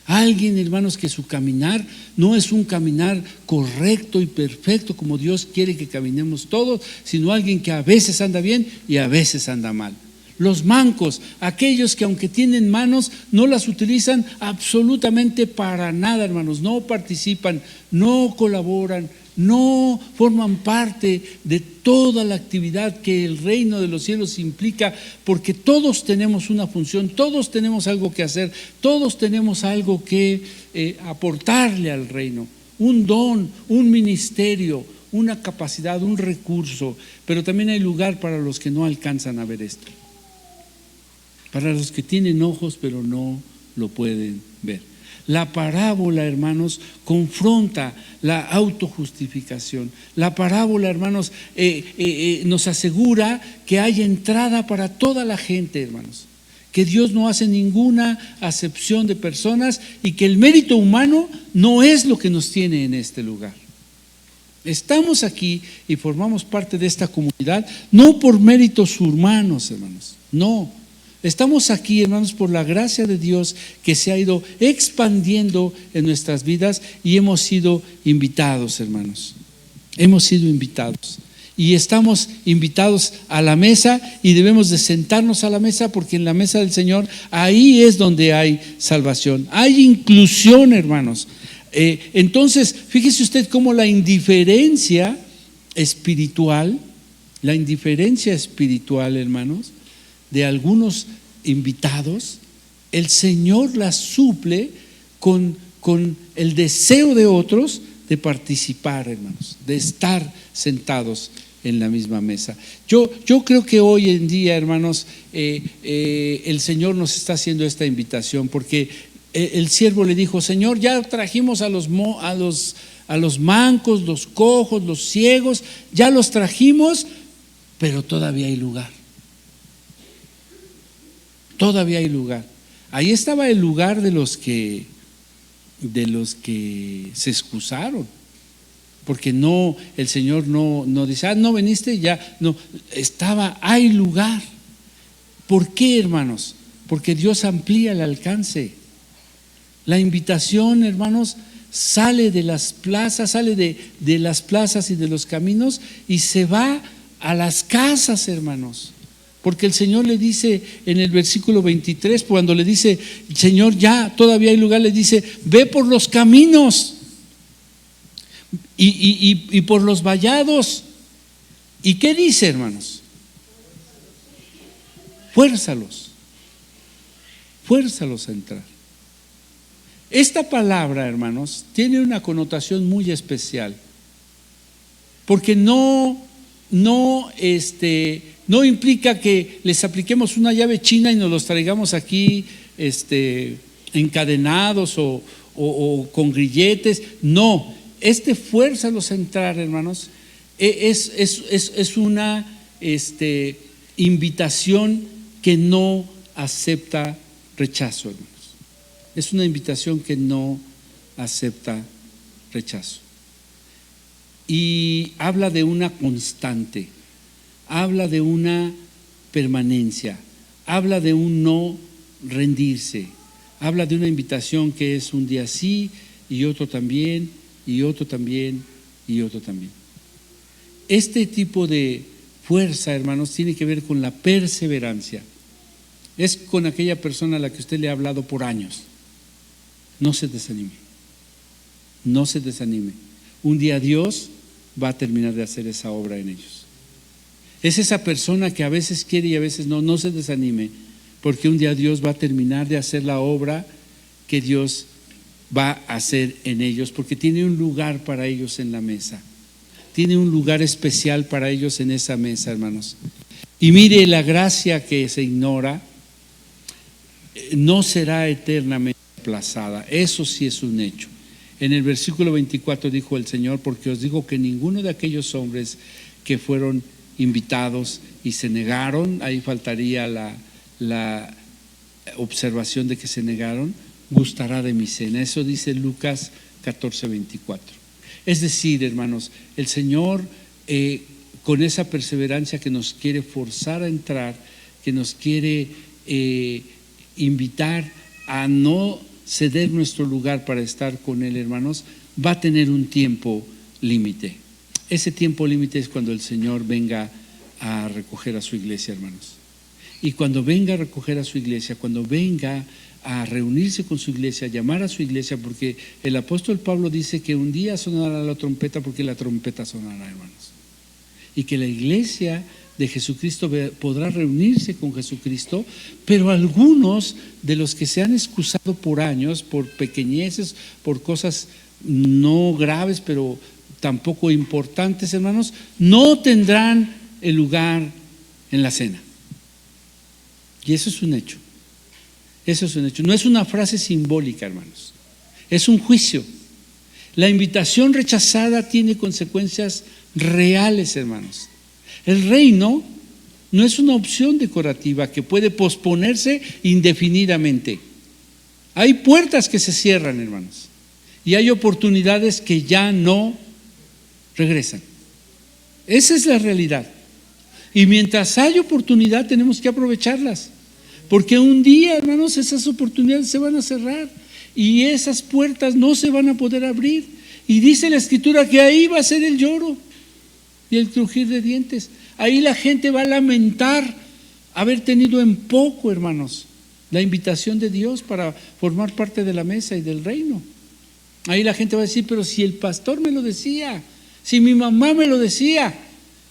Alguien, hermanos, que su caminar no es un caminar correcto y perfecto como Dios quiere que caminemos todos, sino alguien que a veces anda bien y a veces anda mal. Los mancos, aquellos que aunque tienen manos, no las utilizan absolutamente para nada, hermanos. No participan, no colaboran, no forman parte de toda la actividad que el reino de los cielos implica, porque todos tenemos una función, todos tenemos algo que hacer, todos tenemos algo que aportarle al reino, un don, un ministerio, una capacidad, un recurso, pero también hay lugar para los que no alcanzan a ver esto, para los que tienen ojos pero no lo pueden ver. La parábola, hermanos, confronta la autojustificación. La parábola, hermanos, nos asegura que hay entrada para toda la gente, hermanos. Que Dios no hace ninguna acepción de personas y que el mérito humano no es lo que nos tiene en este lugar. Estamos aquí y formamos parte de esta comunidad, no por méritos humanos, hermanos, no. Estamos aquí, hermanos, por la gracia de Dios que se ha ido expandiendo en nuestras vidas y hemos sido invitados, hermanos. Hemos sido invitados. Y estamos invitados a la mesa y debemos de sentarnos a la mesa porque en la mesa del Señor ahí es donde hay salvación. Hay inclusión, hermanos. Entonces, fíjese usted cómo la indiferencia espiritual, hermanos, de algunos invitados, el Señor la suple con el deseo de otros de participar, hermanos, de estar sentados en la misma mesa. Yo creo que hoy en día, hermanos, el Señor nos está haciendo esta invitación porque el siervo le dijo: Señor, ya trajimos a los mancos, los cojos, los ciegos, ya los trajimos, pero todavía hay lugar. Todavía hay lugar. Ahí estaba el lugar de los que se excusaron, porque no, el Señor no dice: no viniste, ya no, hay lugar. ¿Por qué, hermanos? Porque Dios amplía el alcance. La invitación, hermanos, sale de las plazas, de las plazas y de los caminos y se va a las casas, hermanos. Porque el Señor le dice en el versículo 23, cuando le dice: Señor, ya todavía hay lugar, le dice: ve por los caminos y por los vallados. ¿Y qué dice, hermanos? Fuérzalos a entrar. Esta palabra, hermanos, tiene una connotación muy especial, porque no implica que les apliquemos una llave china y nos los traigamos aquí encadenados o con grilletes. No, fuérzalos a entrar, hermanos, es una invitación que no acepta rechazo, hermanos. Es una invitación que no acepta rechazo. Y habla de una constante, habla de una permanencia, habla de un no rendirse, habla de una invitación que es un día sí y otro también, y otro también, y otro también. Este tipo de fuerza, hermanos, tiene que ver con la perseverancia. Es con aquella persona a la que usted le ha hablado por años. No se desanime, no se desanime. Un día Dios va a terminar de hacer esa obra en ellos. Es esa persona que a veces quiere y a veces no se desanime, porque un día Dios va a terminar de hacer la obra que Dios va a hacer en ellos, porque tiene un lugar para ellos en la mesa, tiene un lugar especial para ellos en esa mesa, hermanos. Y mire, la gracia que se ignora no será eternamente aplazada, eso sí es un hecho. En el versículo 24 dijo el Señor: porque os digo que ninguno de aquellos hombres que fueron invitados y se negaron, ahí faltaría la observación de que se negaron, gustará de mi cena. Eso dice Lucas 14:24. Es decir, hermanos, el Señor con esa perseverancia que nos quiere forzar a entrar, que nos quiere invitar a no ceder nuestro lugar para estar con Él, hermanos, va a tener un tiempo límite. Ese tiempo límite es cuando el Señor venga a recoger a su iglesia, hermanos. Y cuando venga a recoger a su iglesia, cuando venga a reunirse con su iglesia, a llamar a su iglesia, porque el apóstol Pablo dice que un día sonará la trompeta, porque la trompeta sonará, hermanos. Y que la iglesia de Jesucristo podrá reunirse con Jesucristo, pero algunos de los que se han excusado por años, por pequeñeces, por cosas no graves, pero tampoco importantes, hermanos, no tendrán el lugar en la cena. Y eso es un hecho. Eso es un hecho. No es una frase simbólica, hermanos. Es un juicio. La invitación rechazada tiene consecuencias reales, hermanos. El reino no es una opción decorativa que puede posponerse indefinidamente. Hay puertas que se cierran, hermanos, y hay oportunidades que ya no regresan. Esa es la realidad. Y mientras hay oportunidad tenemos que aprovecharlas, porque un día, hermanos, esas oportunidades se van a cerrar y esas puertas no se van a poder abrir. Y dice la Escritura que ahí va a ser el lloro y el crujir de dientes. Ahí la gente va a lamentar haber tenido en poco, hermanos, la invitación de Dios para formar parte de la mesa y del reino. Ahí la gente va a decir: pero si el pastor me lo decía, si mi mamá me lo decía,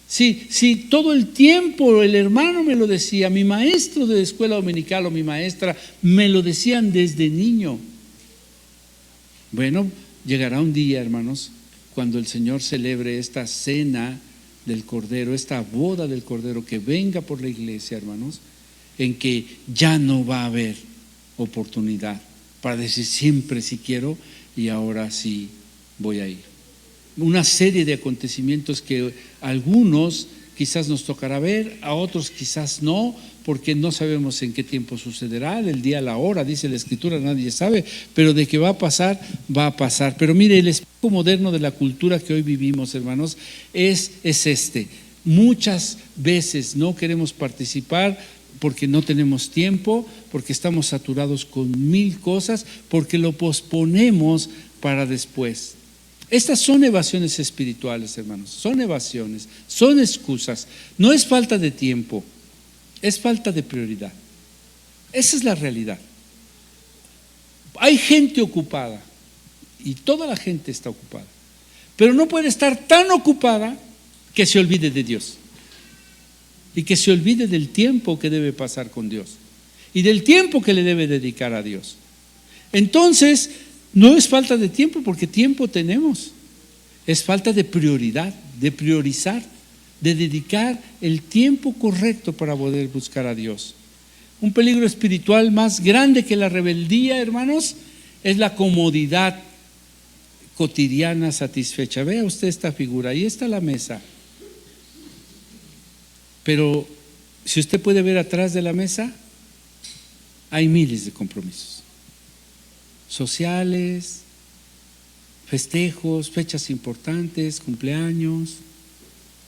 si todo el tiempo el hermano me lo decía, mi maestro de escuela dominical o mi maestra me lo decían desde niño. Bueno, llegará un día, hermanos, cuando el Señor celebre esta cena del Cordero, esta boda del Cordero que venga por la iglesia, hermanos, en que ya no va a haber oportunidad para decir siempre sí quiero y ahora sí voy a ir. Una serie de acontecimientos que a algunos quizás nos tocará ver, a otros quizás no, porque no sabemos en qué tiempo sucederá, el día, la hora, dice la Escritura, nadie sabe, pero de que va a pasar, va a pasar. Pero mire, el espejo moderno de la cultura que hoy vivimos, hermanos, es este. Muchas veces no queremos participar porque no tenemos tiempo, porque estamos saturados con 1000 cosas, porque lo posponemos para después. Estas son evasiones espirituales, hermanos, son evasiones, son excusas. No es falta de tiempo, es falta de prioridad. Esa es la realidad. Hay gente ocupada y toda la gente está ocupada, pero no puede estar tan ocupada que se olvide de Dios y que se olvide del tiempo que debe pasar con Dios y del tiempo que le debe dedicar a Dios. Entonces, no es falta de tiempo, porque tiempo tenemos. Es falta de prioridad, de priorizar, de dedicar el tiempo correcto para poder buscar a Dios. Un peligro espiritual más grande que la rebeldía, hermanos, es la comodidad cotidiana satisfecha. Vea usted esta figura, ahí está la mesa. Pero si usted puede ver atrás de la mesa, hay miles de compromisos sociales, festejos, fechas importantes, cumpleaños,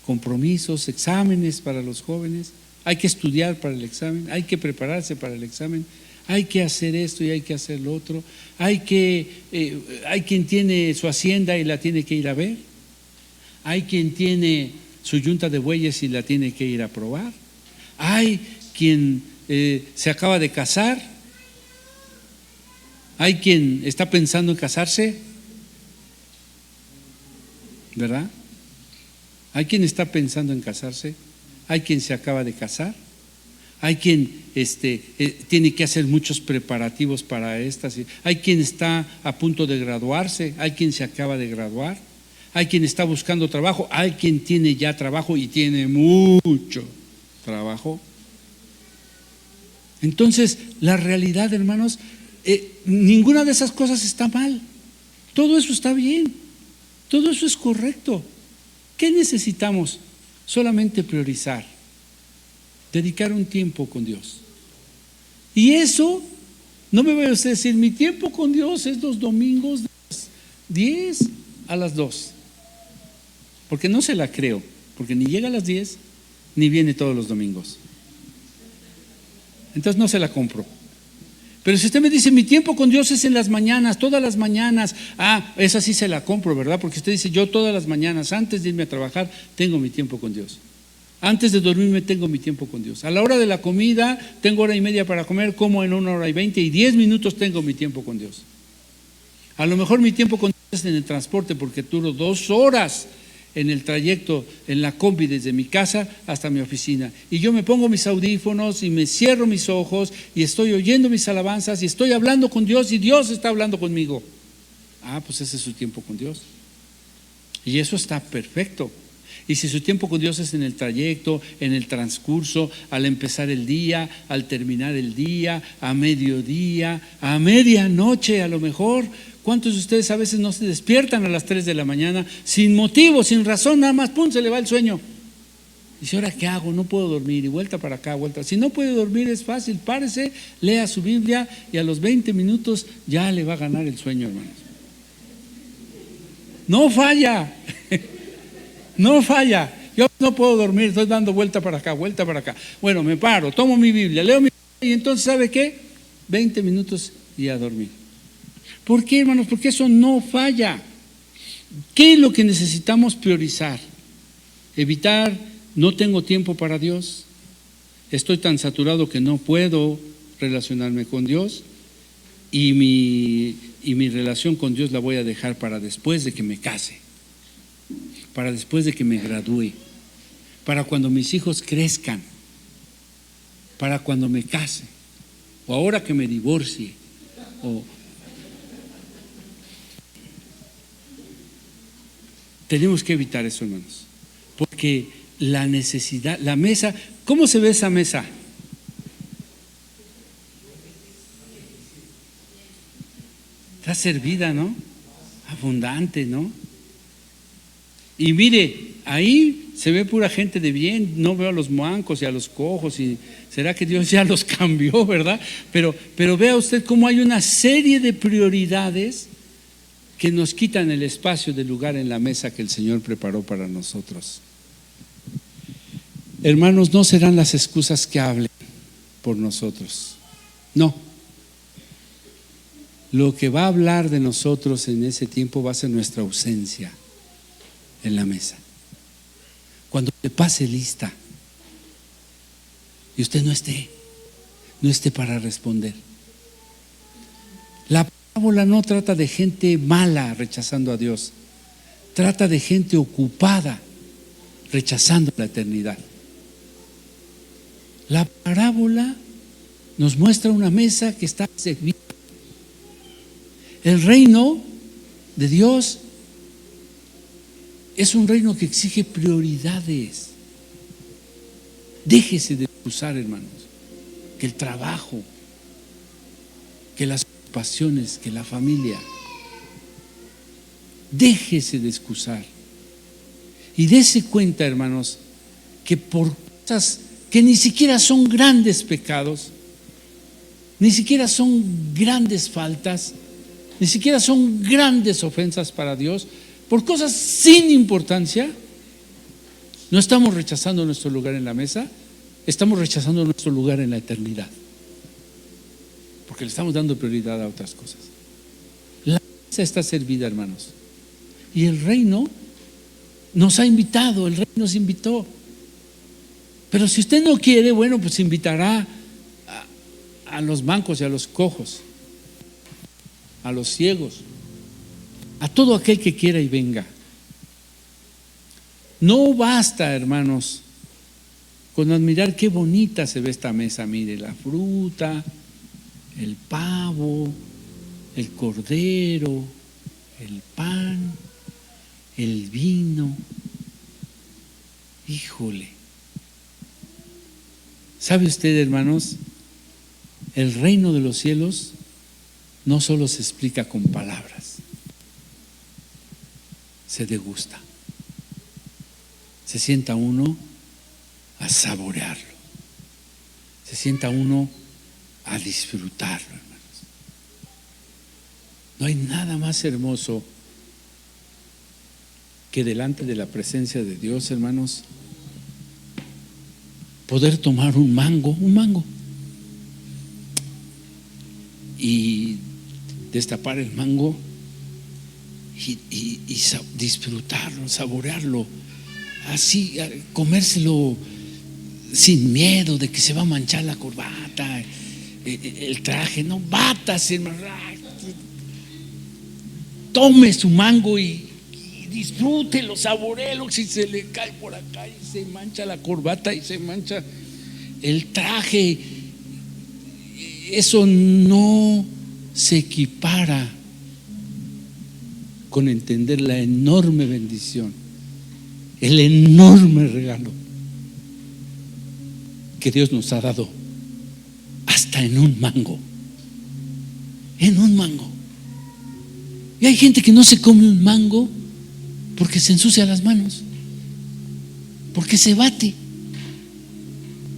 compromisos, exámenes para los jóvenes. Hay que estudiar para el examen, hay que prepararse para el examen, hay que hacer esto y hay que hacer lo otro. Hay quien tiene su hacienda y la tiene que ir a ver. Hay quien tiene su yunta de bueyes y la tiene que ir a probar. Hay quien se acaba de casar. Hay quien está pensando en casarse, ¿verdad? Hay quien está pensando en casarse, hay quien se acaba de casar, hay quien tiene que hacer muchos preparativos para estas, hay quien está a punto de graduarse, hay quien se acaba de graduar, hay quien está buscando trabajo, hay quien tiene ya trabajo y tiene mucho trabajo. Entonces, la realidad, hermanos, ninguna de esas cosas está mal. Todo eso está bien, todo eso es correcto. ¿Qué necesitamos? Solamente priorizar, dedicar un tiempo con Dios. Y eso, no me vaya usted a decir, mi tiempo con Dios es los domingos de las 10 a las 2. Porque no se la creo, porque ni llega a las 10, ni viene todos los domingos. Entonces no se la compro. Pero si usted me dice, mi tiempo con Dios es en las mañanas, todas las mañanas, esa sí se la compro, ¿verdad? Porque usted dice, yo todas las mañanas, antes de irme a trabajar, tengo mi tiempo con Dios. Antes de dormirme tengo mi tiempo con Dios. A la hora de la comida, tengo 1:30 para comer, como en 1:20 y 10 minutos tengo mi tiempo con Dios. A lo mejor mi tiempo con Dios es en el transporte, porque duro 2 horas en el trayecto, en la combi desde mi casa hasta mi oficina. Y yo me pongo mis audífonos y me cierro mis ojos y estoy oyendo mis alabanzas y estoy hablando con Dios y Dios está hablando conmigo. Pues ese es su tiempo con Dios. Y eso está perfecto. Y si su tiempo con Dios es en el trayecto, en el transcurso, al empezar el día, al terminar el día, a mediodía, a medianoche a lo mejor. ¿Cuántos de ustedes a veces no se despiertan a las 3 de la mañana sin motivo, sin razón, nada más, ¡pum!, se le va el sueño? Dice, ¿ahora qué hago? No puedo dormir, y vuelta para acá, vuelta. Si no puede dormir es fácil, párese, lea su Biblia y a los 20 minutos ya le va a ganar el sueño, hermanos. No falla, no falla. Yo no puedo dormir, estoy dando vuelta para acá, vuelta para acá. Bueno, me paro, tomo mi Biblia, leo mi Biblia y entonces, ¿sabe qué? 20 minutos y a dormir. ¿Por qué, hermanos? Porque eso no falla. ¿Qué es lo que necesitamos priorizar? Evitar, no tengo tiempo para Dios, estoy tan saturado que no puedo relacionarme con Dios y mi relación con Dios la voy a dejar para después de que me case, para después de que me gradúe, para cuando mis hijos crezcan, para cuando me case, o ahora que me divorcie, Tenemos que evitar eso, hermanos, porque la necesidad, la mesa, ¿cómo se ve esa mesa? Está servida, ¿no? Abundante, ¿no? Y mire, ahí se ve pura gente de bien, no veo a los mancos y a los cojos, y será que Dios ya los cambió, ¿verdad? Pero vea usted cómo hay una serie de prioridades que nos quitan el espacio del lugar en la mesa que el Señor preparó para nosotros. Hermanos, no serán las excusas que hablen por nosotros, no. Lo que va a hablar de nosotros en ese tiempo va a ser nuestra ausencia en la mesa. Cuando te pase lista y usted no esté para responder. La parábola no trata de gente mala rechazando a Dios, trata de gente ocupada rechazando la eternidad. La parábola nos muestra una mesa que está servida. El reino de Dios es un reino que exige prioridades. Déjese de excusar, hermanos, que el trabajo, que las pasiones, que la familia. Déjese de excusar y dése cuenta, hermanos, que por cosas que ni siquiera son grandes pecados, ni siquiera son grandes faltas, ni siquiera son grandes ofensas para Dios, por cosas sin importancia, no estamos rechazando nuestro lugar en la mesa, estamos rechazando nuestro lugar en la eternidad, porque le estamos dando prioridad a otras cosas. La mesa está servida, hermanos, y el reino nos ha invitado, el reino nos invitó. Pero si usted no quiere, bueno, pues invitará a los mancos y a los cojos, a los ciegos, a todo aquel que quiera y venga. No basta, hermanos, con admirar qué bonita se ve esta mesa. Mire, la fruta, el pavo, el cordero, el pan, el vino. Híjole. ¿Sabe usted, hermanos? El reino de los cielos no solo se explica con palabras. se degusta. Se sienta uno a saborearlo. Se sienta uno a disfrutarlo, hermanos. No hay nada más hermoso que delante de la presencia de Dios, hermanos, poder tomar un mango y destapar el mango y disfrutarlo, saborearlo, así, comérselo sin miedo de que se va a manchar la corbata, el traje. No batas, hermano. Tome su mango y disfrútelo, saboreelo. Si se le cae por acá y se mancha la corbata y se mancha el traje, eso no se equipara con entender la enorme bendición, el enorme regalo que Dios nos ha dado, hasta en un mango. En un mango. Y hay gente que no se come un mango porque se ensucia las manos, porque se bate,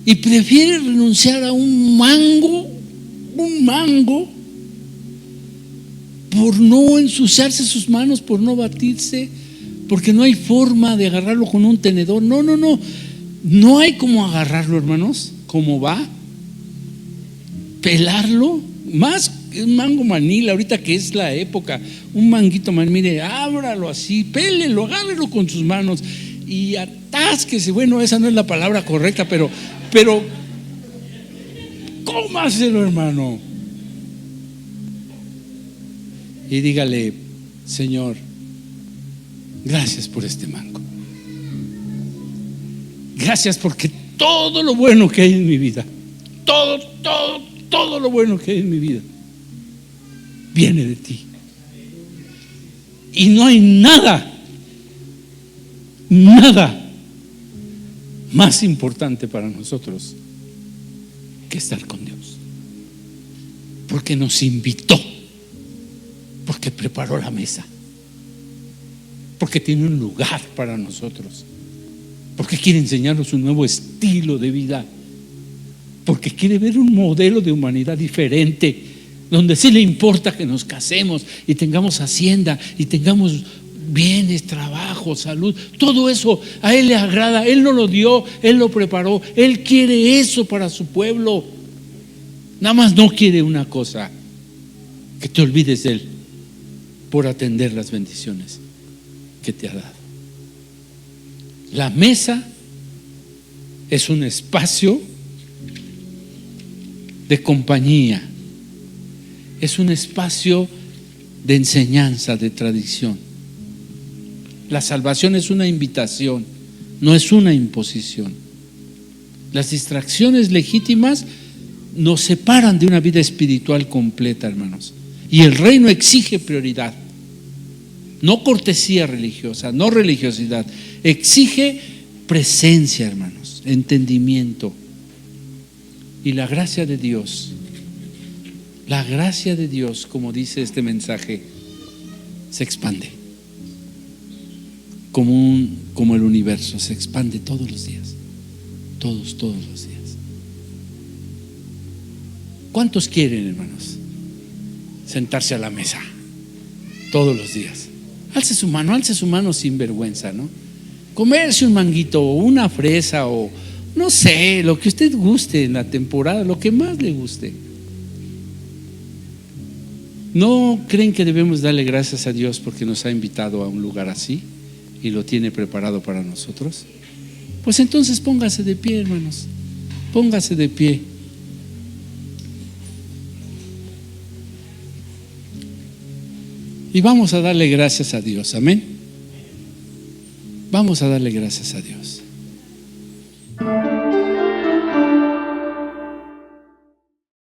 y prefiere renunciar a un mango por no ensuciarse sus manos, por no batirse, porque no hay forma de agarrarlo con un tenedor. No hay como agarrarlo, hermanos, como va, pelarlo, más un mango manila, ahorita que es la época, un manguito manila, mire, ábralo así, pélelo, agárrelo con sus manos y atásquese. Bueno, esa no es la palabra correcta, pero cómaselo, hermano, y dígale: Señor, gracias por este mango. Gracias porque todo lo bueno que hay en mi vida, todo lo bueno que hay en mi vida viene de ti. Y no hay nada más importante para nosotros que estar con Dios, porque nos invitó, porque preparó la mesa, porque tiene un lugar para nosotros, porque quiere enseñarnos un nuevo estilo de vida, porque quiere ver un modelo de humanidad diferente, donde sí le importa que nos casemos y tengamos hacienda y tengamos bienes, trabajo, salud. Todo eso a Él le agrada. Él nos lo dio, Él lo preparó, Él quiere eso para su pueblo. Nada más no quiere una cosa: que te olvides de Él por atender las bendiciones que te ha dado. La mesa es un espacio de compañía, es un espacio de enseñanza, de tradición. La salvación es una invitación, no es una imposición. Las distracciones legítimas nos separan de una vida espiritual completa, hermanos. Y el reino exige prioridad, no cortesía religiosa, no religiosidad. Exige presencia, hermanos, entendimiento. Y la gracia de Dios, como dice este mensaje, se expande como el universo, se expande todos los días, todos los días. ¿Cuántos quieren, hermanos, sentarse a la mesa todos los días? Alce su mano sin vergüenza, ¿no? Comerse un manguito o una fresa o no sé, lo que usted guste en la temporada, lo que más le guste. ¿No creen que debemos darle gracias a Dios porque nos ha invitado a un lugar así y lo tiene preparado para nosotros? Pues entonces póngase de pie, hermanos, póngase de pie. Y vamos a darle gracias a Dios, amén. Vamos a darle gracias a Dios.